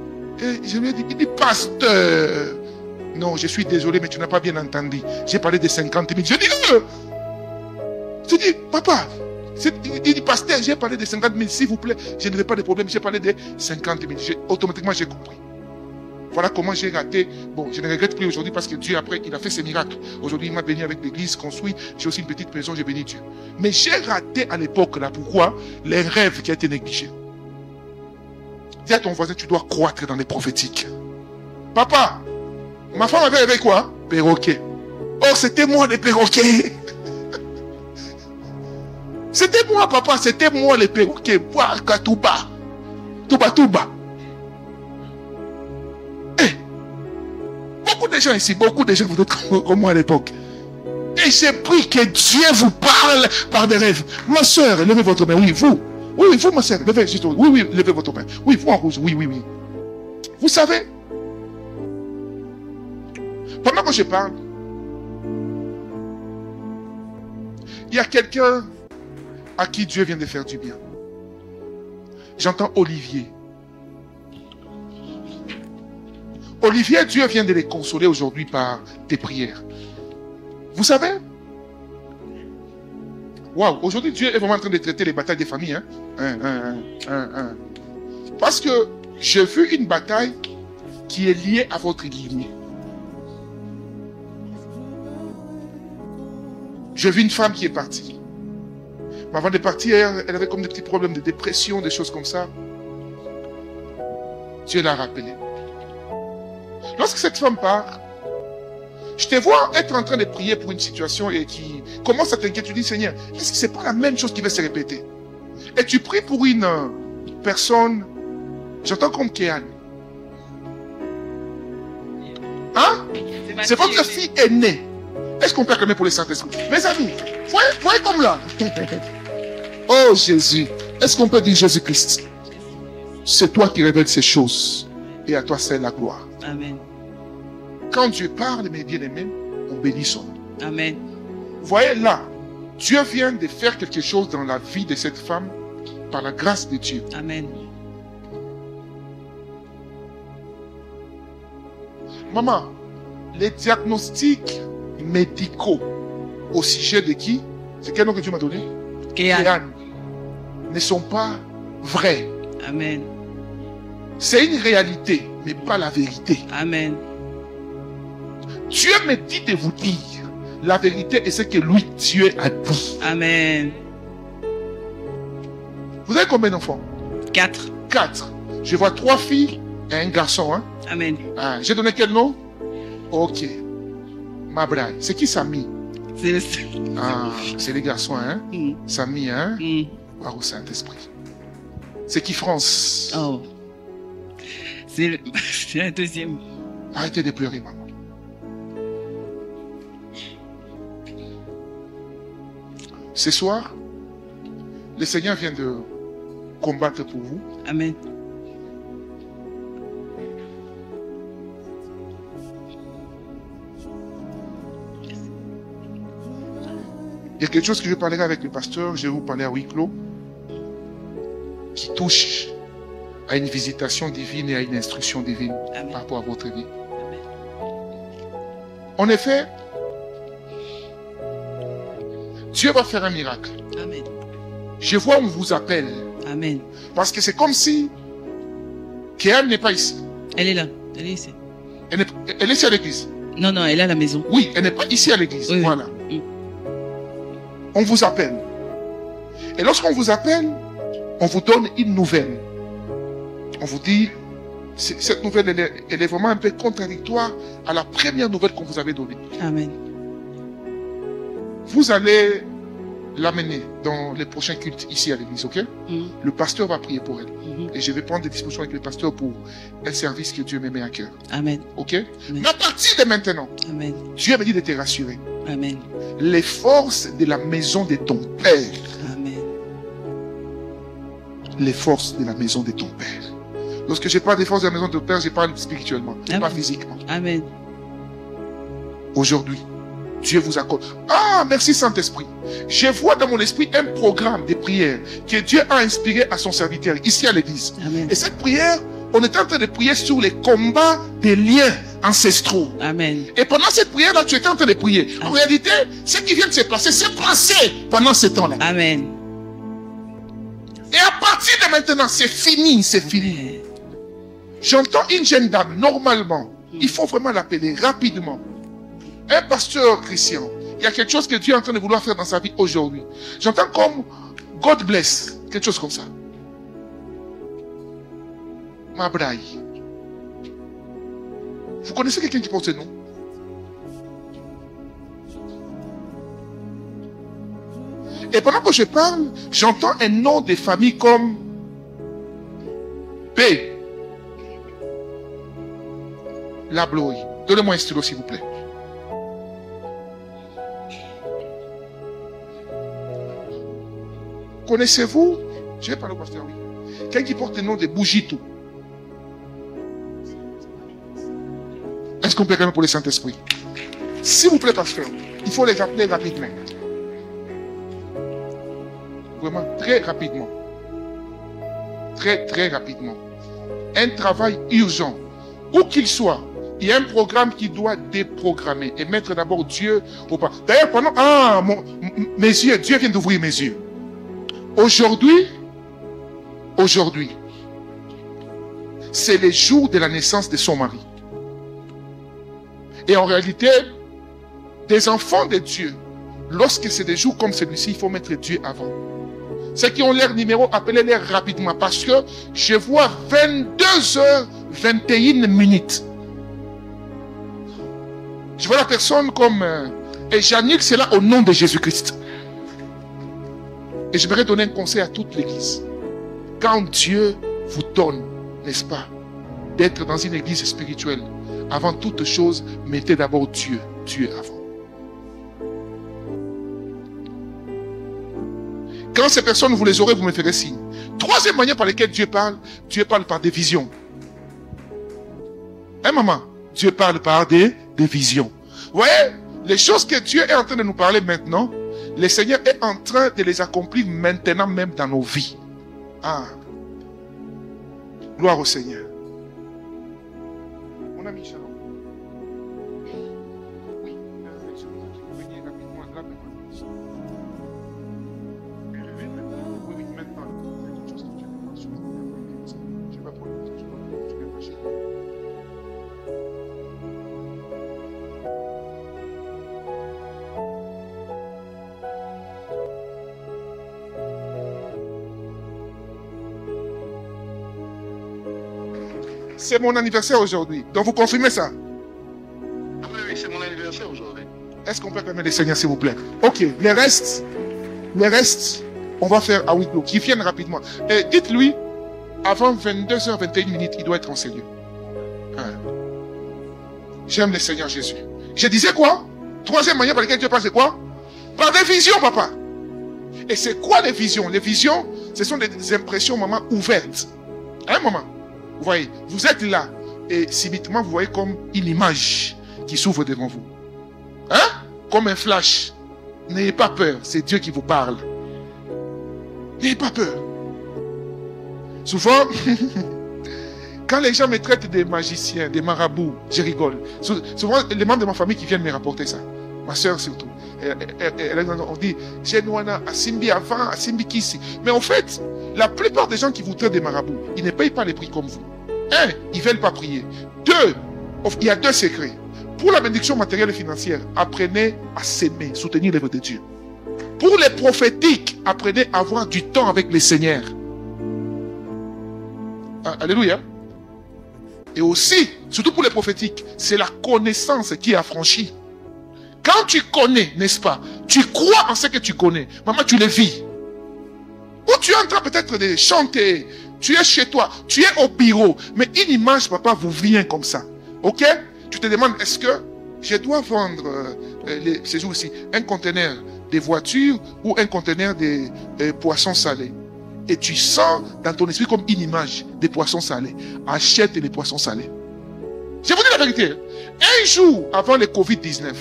Et je lui ai dit, il dit, pasteur. Non, je suis désolé, mais tu n'as pas bien entendu. J'ai parlé de 50 000. Je dis, j'ai dit, papa, il dit, pasteur, j'ai parlé de 50 000, s'il vous plaît, je ne veux pas de problème, j'ai parlé de 50 000. Automatiquement, j'ai compris. Voilà comment j'ai raté. Bon, je ne regrette plus aujourd'hui parce que Dieu, après, il a fait ses miracles. Aujourd'hui, il m'a béni avec l'église construite. J'ai aussi une petite maison, j'ai béni Dieu. Mais j'ai raté à l'époque, là, pourquoi? Les rêves qui ont été négligés. Dis à ton voisin, tu dois croître dans les prophétiques. Papa, ma femme avait rêvé quoi? Perroquet. Oh, c'était moi les perroquets. C'était moi, papa, c'était moi les perroquets. Boire Katouba. Touba. Beaucoup de gens ici, beaucoup de gens vous êtes comme moi à l'époque. Et j'ai pris que Dieu vous parle par des rêves. Ma soeur, levez votre main. Oui, vous. Oui, vous, ma soeur, levez juste. Oui, levez votre main. Oui, vous en rouge. Oui. Vous savez, pendant que je parle, il y a quelqu'un à qui Dieu vient de faire du bien. J'entends Olivier. Olivier, Dieu vient de les consoler aujourd'hui par tes prières. Vous savez? Waouh, aujourd'hui Dieu est vraiment en train de traiter les batailles des familles. Hein? Parce que j'ai vu une bataille qui est liée à votre lignée. J'ai vu une femme qui est partie. Mais avant de partir, elle avait comme des petits problèmes de dépression, des choses comme ça. Dieu l'a rappelé. Lorsque cette femme part, je te vois être en train de prier pour une situation et qui commence à t'inquiéter. Tu dis, Seigneur, est-ce que ce n'est pas la même chose qui va se répéter? Et tu pries pour une personne, j'entends comme Kéane. Hein? C'est votre fille aînée. Est-ce qu'on peut acclamer pour les Saint-Esprit? Mes amis, voyez comme là. Oh Jésus, est-ce qu'on peut dire Jésus-Christ? C'est toi qui révèles ces choses. Et à toi c'est la gloire. Amen. Quand Dieu parle, mes bien-aimés, on bénit son nom. Amen. Voyez là, Dieu vient de faire quelque chose dans la vie de cette femme par la grâce de Dieu. Amen. Maman, les diagnostics médicaux au sujet de qui? C'est quel nom que Dieu m'a donné? Kéane. Ne sont pas vrais. Amen. C'est une réalité, mais pas la vérité. Amen. Dieu me dit de vous dire la vérité et ce que lui, Dieu a dit. Amen. Vous avez combien d'enfants? 4. 4. Je vois 3 filles et un garçon. Hein? Amen. Ah, j'ai donné quel nom? Ok. Mabrai. C'est qui Samy? C'est le... Ah, c'est les garçons, hein? Mm. Samy, hein? Mm. Par au Saint-Esprit. C'est qui France? Oh. C'est la deuxième. Arrêtez de pleurer, maman. Ce soir, le Seigneur vient de combattre pour vous. Amen. Il y a quelque chose que je parlerai avec le pasteur, je vais vous parler à huis clos, qui touche à une visitation divine et à une instruction divine Amen. par rapport à votre vie. Amen. En effet, Dieu va faire un miracle. Amen. Je vois où on vous appelle, Amen. parce que c'est comme si Kéam n'est pas ici. Elle est là. Elle est ici. Elle est ici à l'église. Non, non, elle est à la maison. Oui, elle n'est pas ici à l'église. Oui, oui. Voilà. Mm. On vous appelle. Et lorsqu'on vous appelle, on vous donne une nouvelle. On vous dit, cette nouvelle, elle est vraiment un peu contradictoire à la première nouvelle qu'on vous avait donnée. Amen. Vous allez l'amener dans les prochains cultes ici à l'église, ok? Mm. Le pasteur va prier pour elle. Mhm. Et je vais prendre des discussions avec le pasteur pour un service que Dieu me met à cœur. Amen. Ok? Mais à partir de maintenant, Amen. Dieu me dit de te rassurer. Amen. Les forces de la maison de ton père, Amen. les forces de la maison de ton père. Lorsque je parle des forces de la maison de ton père, je parle spirituellement, Amen. pas physiquement. Amen. Aujourd'hui, Dieu vous accorde. Ah, merci Saint-Esprit. Je vois dans mon esprit un programme de prière que Dieu a inspiré à son serviteur ici à l'église. Amen. Et cette prière, on est en train de prier sur les combats des liens ancestraux. Amen. Et pendant cette prière-là, tu étais en train de prier. En Amen. réalité, ce qui vient de se passer, c'est passé pendant ce temps-là. Amen. Et à partir de maintenant, c'est fini, c'est fini. Amen. J'entends une jeune dame, normalement, il faut vraiment l'appeler rapidement. Un pasteur chrétien, il y a quelque chose que Dieu est en train de vouloir faire dans sa vie aujourd'hui. J'entends comme God bless, quelque chose comme ça. Mabraï. Vous connaissez quelqu'un qui porte ce nom? Et pendant que je parle, j'entends un nom de famille comme P. La Bloy. Donnez-moi un stylo, s'il vous plaît. Connaissez-vous? Je vais parler au pasteur, oui. Quelqu'un qui porte le nom de Bougito. Est-ce qu'on peut quand même pour le Saint-Esprit? S'il vous plaît, pasteur, il faut les appeler rapidement. Vraiment, très rapidement. Très, très rapidement. Un travail urgent. Où qu'il soit, il y a un programme qui doit déprogrammer et mettre d'abord Dieu au pas. D'ailleurs, pendant... Ah, mes yeux, Dieu vient d'ouvrir mes yeux. Aujourd'hui, c'est le jour de la naissance de son mari. Et en réalité, des enfants de Dieu, lorsque c'est des jours comme celui-ci, il faut mettre Dieu avant. Ceux qui ont leur numéro, appelez-les rapidement parce que je vois 22h21. Je vois la personne comme... et j'annule cela au nom de Jésus-Christ. Et j'aimerais donner un conseil à toute l'église. Quand Dieu vous donne, n'est-ce pas, d'être dans une église spirituelle, avant toute chose, mettez d'abord Dieu avant. Quand ces personnes, vous les aurez, vous me ferez signe. Troisième manière par laquelle Dieu parle par des visions. Hein, maman? Dieu parle par des visions. Vous voyez, les choses que Dieu est en train de nous parler maintenant, le Seigneur est en train de les accomplir maintenant même dans nos vies. Ah. Gloire au Seigneur. Mon ami Shalom. Oui. Venez rapidement là. Oui, maintenant. Je vais pas prendre une chose. Je vais marcher. C'est mon anniversaire aujourd'hui. Donc vous confirmez ça? Oui, c'est mon anniversaire aujourd'hui. Est-ce qu'on peut acclamer le Seigneur, s'il vous plaît? Ok, les restes, on va faire à huis clos. Qui viennent rapidement. Et dites-lui, avant 22h21, il doit être enseigné. Hein. J'aime le Seigneur Jésus. Je disais quoi? Troisième manière par laquelle Dieu parle, c'est quoi? Par des visions, papa. Et c'est quoi les visions? Les visions, ce sont des impressions, maman, ouvertes. Hein, maman? Vous voyez, vous êtes là. Et subitement, vous voyez comme une image qui s'ouvre devant vous. Hein? Comme un flash. N'ayez pas peur, c'est Dieu qui vous parle. N'ayez pas peur. Souvent, quand les gens me traitent des magiciens, des marabouts, je rigole. Souvent, les membres de ma famille qui viennent me rapporter ça. Ma soeur surtout. On dit, j'ai Nouana, Asimbi avant, Asimbi Kissi. Mais en fait, la plupart des gens qui vous traitent des marabouts, ils ne payent pas les prix comme vous. Un, ils ne veulent pas prier. Deux, il y a deux secrets. Pour la bénédiction matérielle et financière, apprenez à s'aimer, soutenir l'œuvre de Dieu. Pour les prophétiques, apprenez à avoir du temps avec le Seigneur. Alléluia. Et aussi, surtout pour les prophétiques, c'est la connaissance qui est affranchie. Quand tu connais, n'est-ce pas, tu crois en ce que tu connais. Maman, tu le vis. Ou tu es en train peut-être de chanter, tu es chez toi, tu es au bureau, mais une image, papa, vous vient comme ça. Ok? Tu te demandes, est-ce que je dois vendre ces jours-ci un conteneur de voitures ou un conteneur de poissons salés? Et tu sens dans ton esprit comme une image des poissons salés. Achète les poissons salés. Je vous dis la vérité. Un jour avant le Covid-19,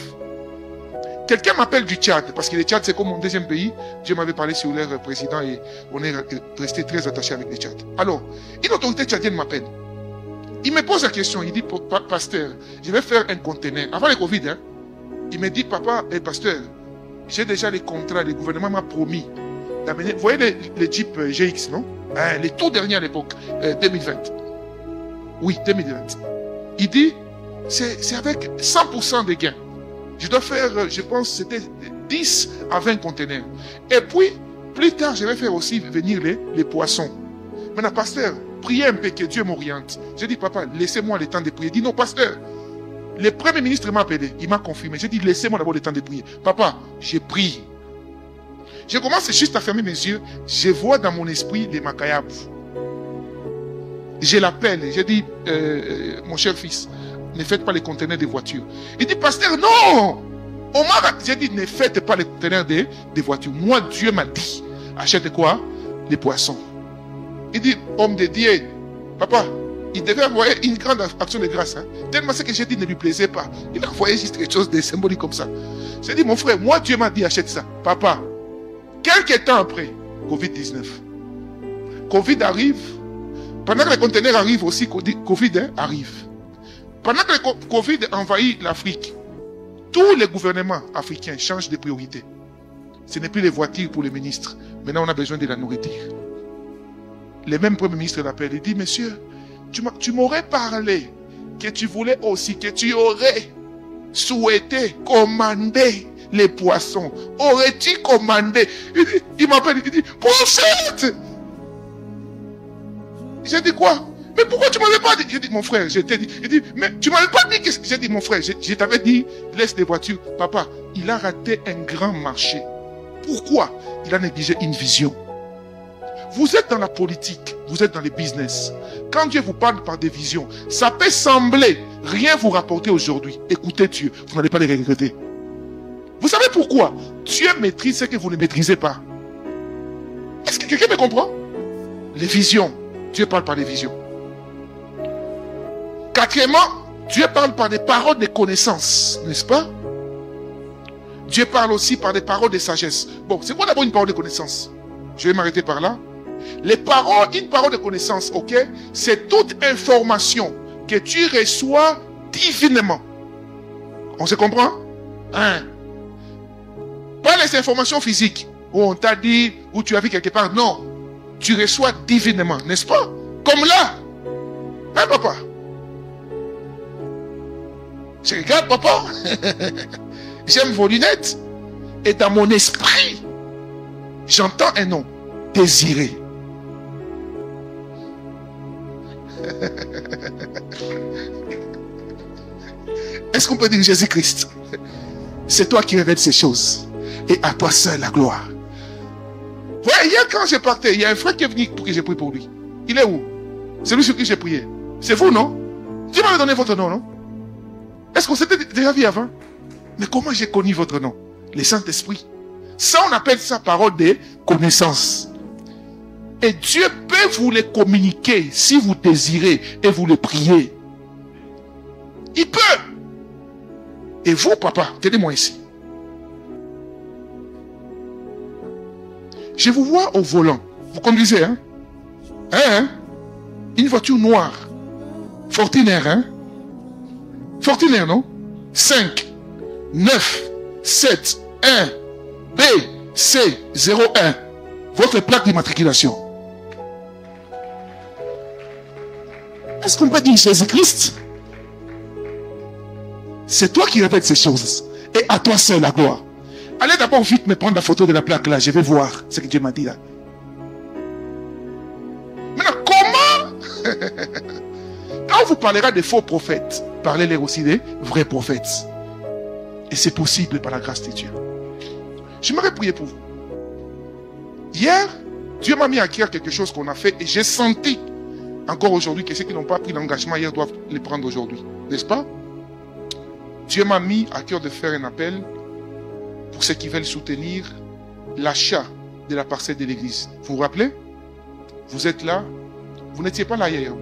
quelqu'un m'appelle du Tchad, parce que le Tchad c'est comme mon deuxième pays. Dieu m'avait parlé sur leur président et on est resté très attaché avec le Tchad. Alors, une autorité tchadienne m'appelle. Il me pose la question, il dit, pasteur, je vais faire un conteneur. Avant le Covid, hein, il me dit, papa et pasteur, j'ai déjà les contrats, le gouvernement m'a promis d'amener. Vous voyez les Jeep GX, non? Les tout derniers à l'époque, 2020. Oui, 2020. Il dit, c'est avec 100% de gains. Je dois faire, je pense, c'était 10 à 20 conteneurs. Et puis, plus tard, je vais faire aussi venir les poissons. Maintenant, pasteur, priez un peu que Dieu m'oriente. J'ai dit, papa, laissez-moi le temps de prier. Il dit, non, pasteur, le premier ministre m'a appelé, il m'a confirmé. J'ai dit, laissez-moi d'abord le temps de prier. Papa, j'ai prié. Je commence juste à fermer mes yeux. Je vois dans mon esprit les Makayab. Je l'appelle. J'ai dit, mon cher fils, ne faites pas les conteneurs des voitures. Il dit, pasteur, non! Omar, j'ai dit, ne faites pas les conteneurs des voitures. Moi, Dieu m'a dit, achète quoi? Les poissons. Il dit, homme de Dieu, papa, il devait envoyer une grande action de grâce. Hein. Tellement ce que j'ai dit ne lui plaisait pas. Il a envoyé juste quelque chose de symbolique comme ça. J'ai dit, mon frère, moi, Dieu m'a dit, achète ça. Papa, quelques temps après, Covid-19. Covid arrive. Pendant que les conteneurs arrivent aussi, Covid arrive. Pendant que le Covid envahit l'Afrique, tous les gouvernements africains changent de priorité. Ce n'est plus les voitures pour les ministres. Maintenant, on a besoin de la nourriture. Le même premier ministre l'appelle. Il dit, monsieur, tu m'aurais parlé que tu voulais aussi, que tu aurais souhaité commander les poissons. Aurais-tu commandé? Il m'appelle, il dit, prophète! J'ai dit quoi? Mais pourquoi tu m'avais pas dit? J'ai dit, mon frère, je t'ai dit. Il dit, mais tu m'avais pas dit que... J'ai dit, mon frère, je t'avais dit, laisse les voitures. Papa, il a raté un grand marché. Pourquoi? Il a négligé une vision. Vous êtes dans la politique, vous êtes dans les business. Quand Dieu vous parle par des visions, ça peut sembler rien vous rapporter aujourd'hui. Écoutez Dieu, vous n'allez pas les regretter. Vous savez pourquoi? Dieu maîtrise ce que vous ne maîtrisez pas. Est-ce que quelqu'un me comprend? Les visions. Dieu parle par les visions. Quatrièmement, Dieu parle par des paroles de connaissance, n'est-ce pas? Dieu parle aussi par des paroles de sagesse. Bon, c'est quoi d'abord une parole de connaissance? Je vais m'arrêter par là. Les paroles, une parole de connaissance, ok? C'est toute information que tu reçois divinement. On se comprend? Hein? Pas les informations physiques, où on t'a dit, où tu as vu quelque part. Non. Tu reçois divinement, n'est-ce pas? Comme là. Hein, papa? Je regarde, papa. J'aime vos lunettes. Et dans mon esprit, j'entends un nom. Désiré. Est-ce qu'on peut dire Jésus-Christ? C'est toi qui révèles ces choses. Et à toi seul la gloire. Ouais, hier quand je partais, il y a un frère qui est venu pour que je prie pour lui. Il est où? C'est lui sur qui j'ai prié. C'est vous, non? Dieu m'avait donné votre nom, non? Est-ce qu'on s'était déjà vu avant? Mais comment j'ai connu votre nom? Le Saint-Esprit. Ça, on appelle ça parole de connaissance. Et Dieu peut vous les communiquer si vous désirez et vous les priez. Il peut. Et vous, papa, tenez-moi ici. Je vous vois au volant. Vous conduisez, hein? Hein? Une voiture noire. Fortuner, hein? Fortuner, non? 5, 9, 7, 1, B, C, 01. Votre plaque d'immatriculation. Est-ce qu'on peut dire Jésus-Christ? C'est toi qui répètes ces choses. Et à toi seul la gloire. Allez d'abord vite me prendre la photo de la plaque là. Je vais voir ce que Dieu m'a dit là. Maintenant, comment? Quand on vous parlera des faux prophètes, parlez-leur aussi des vrais prophètes. Et c'est possible par la grâce de Dieu. J'aimerais prier pour vous. Hier, Dieu m'a mis à cœur quelque chose qu'on a fait et j'ai senti encore aujourd'hui que ceux qui n'ont pas pris l'engagement hier doivent les prendre aujourd'hui. N'est-ce pas? Dieu m'a mis à cœur de faire un appel pour ceux qui veulent soutenir l'achat de la parcelle de l'église. Vous vous rappelez? Vous êtes là. Vous n'étiez pas là hier.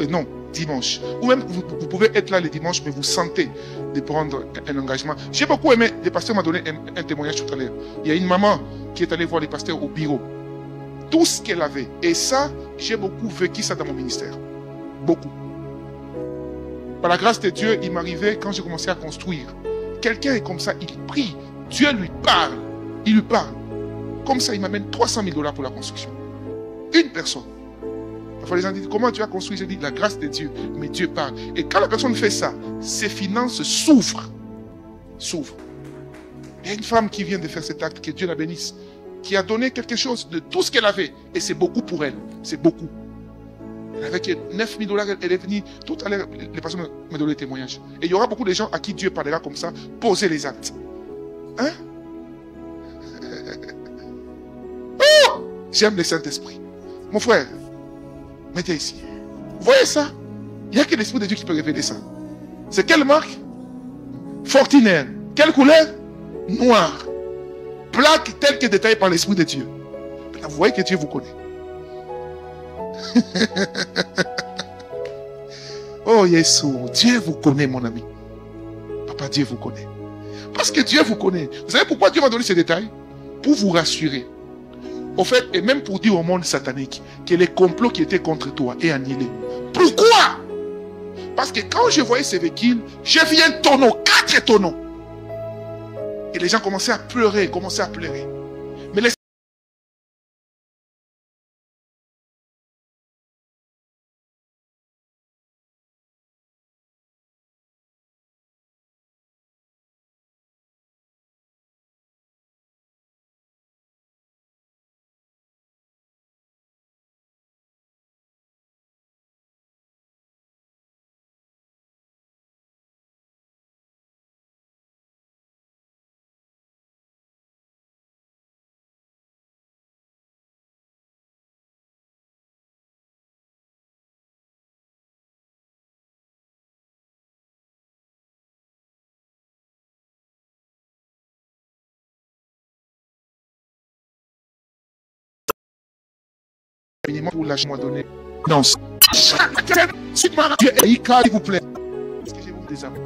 Non, dimanche. Ou même vous pouvez être là le dimanche, mais vous sentez de prendre un engagement. J'ai beaucoup aimé. Le pasteur m'a donné un témoignage tout à l'heure. Il y a une maman qui est allée voir les pasteurs au bureau. Tout ce qu'elle avait. Et ça, j'ai beaucoup vécu ça dans mon ministère. Beaucoup. Par la grâce de Dieu, il m'arrivait quand j'ai commencé à construire. Quelqu'un est comme ça, il prie. Dieu lui parle. Il lui parle. Comme ça, il m'amène 300 000 $ pour la construction. Une personne. Parfois, les gens disent, comment tu as construit? J'ai dit, la grâce de Dieu. Mais Dieu parle. Et quand la personne fait ça, ses finances s'ouvrent. S'ouvrent. Il y a une femme qui vient de faire cet acte, que Dieu la bénisse, qui a donné quelque chose de tout ce qu'elle avait. Et c'est beaucoup pour elle. C'est beaucoup. Avec 9 000 $, elle est venue. Tout à l'heure, les personnes me donnaient le témoignage. Et il y aura beaucoup de gens à qui Dieu parlera comme ça. Posez les actes. Hein? Oh! J'aime le Saint-Esprit. Mon frère, mettez ici. Vous voyez ça? Il n'y a que l'Esprit de Dieu qui peut révéler ça. C'est quelle marque? Fortuner. Quelle couleur? Noir. Plaque telle que détaillée par l'Esprit de Dieu. Vous voyez que Dieu vous connaît. Oh Jésus, Dieu vous connaît, mon ami. Papa, Dieu vous connaît. Parce que Dieu vous connaît. Vous savez pourquoi Dieu m'a donné ces détails? Pour vous rassurer. Au fait, et même pour dire au monde satanique que les complots qui étaient contre toi est annihilé. Pourquoi? Parce que quand je voyais ces véhicules, j'ai vu un tonneau, 4 tonneaux. Et les gens commençaient à pleurer, Mais les minimum pour lâcher-moi donner. Non. S'il vous plaît. Est-ce que j'ai vous des amis?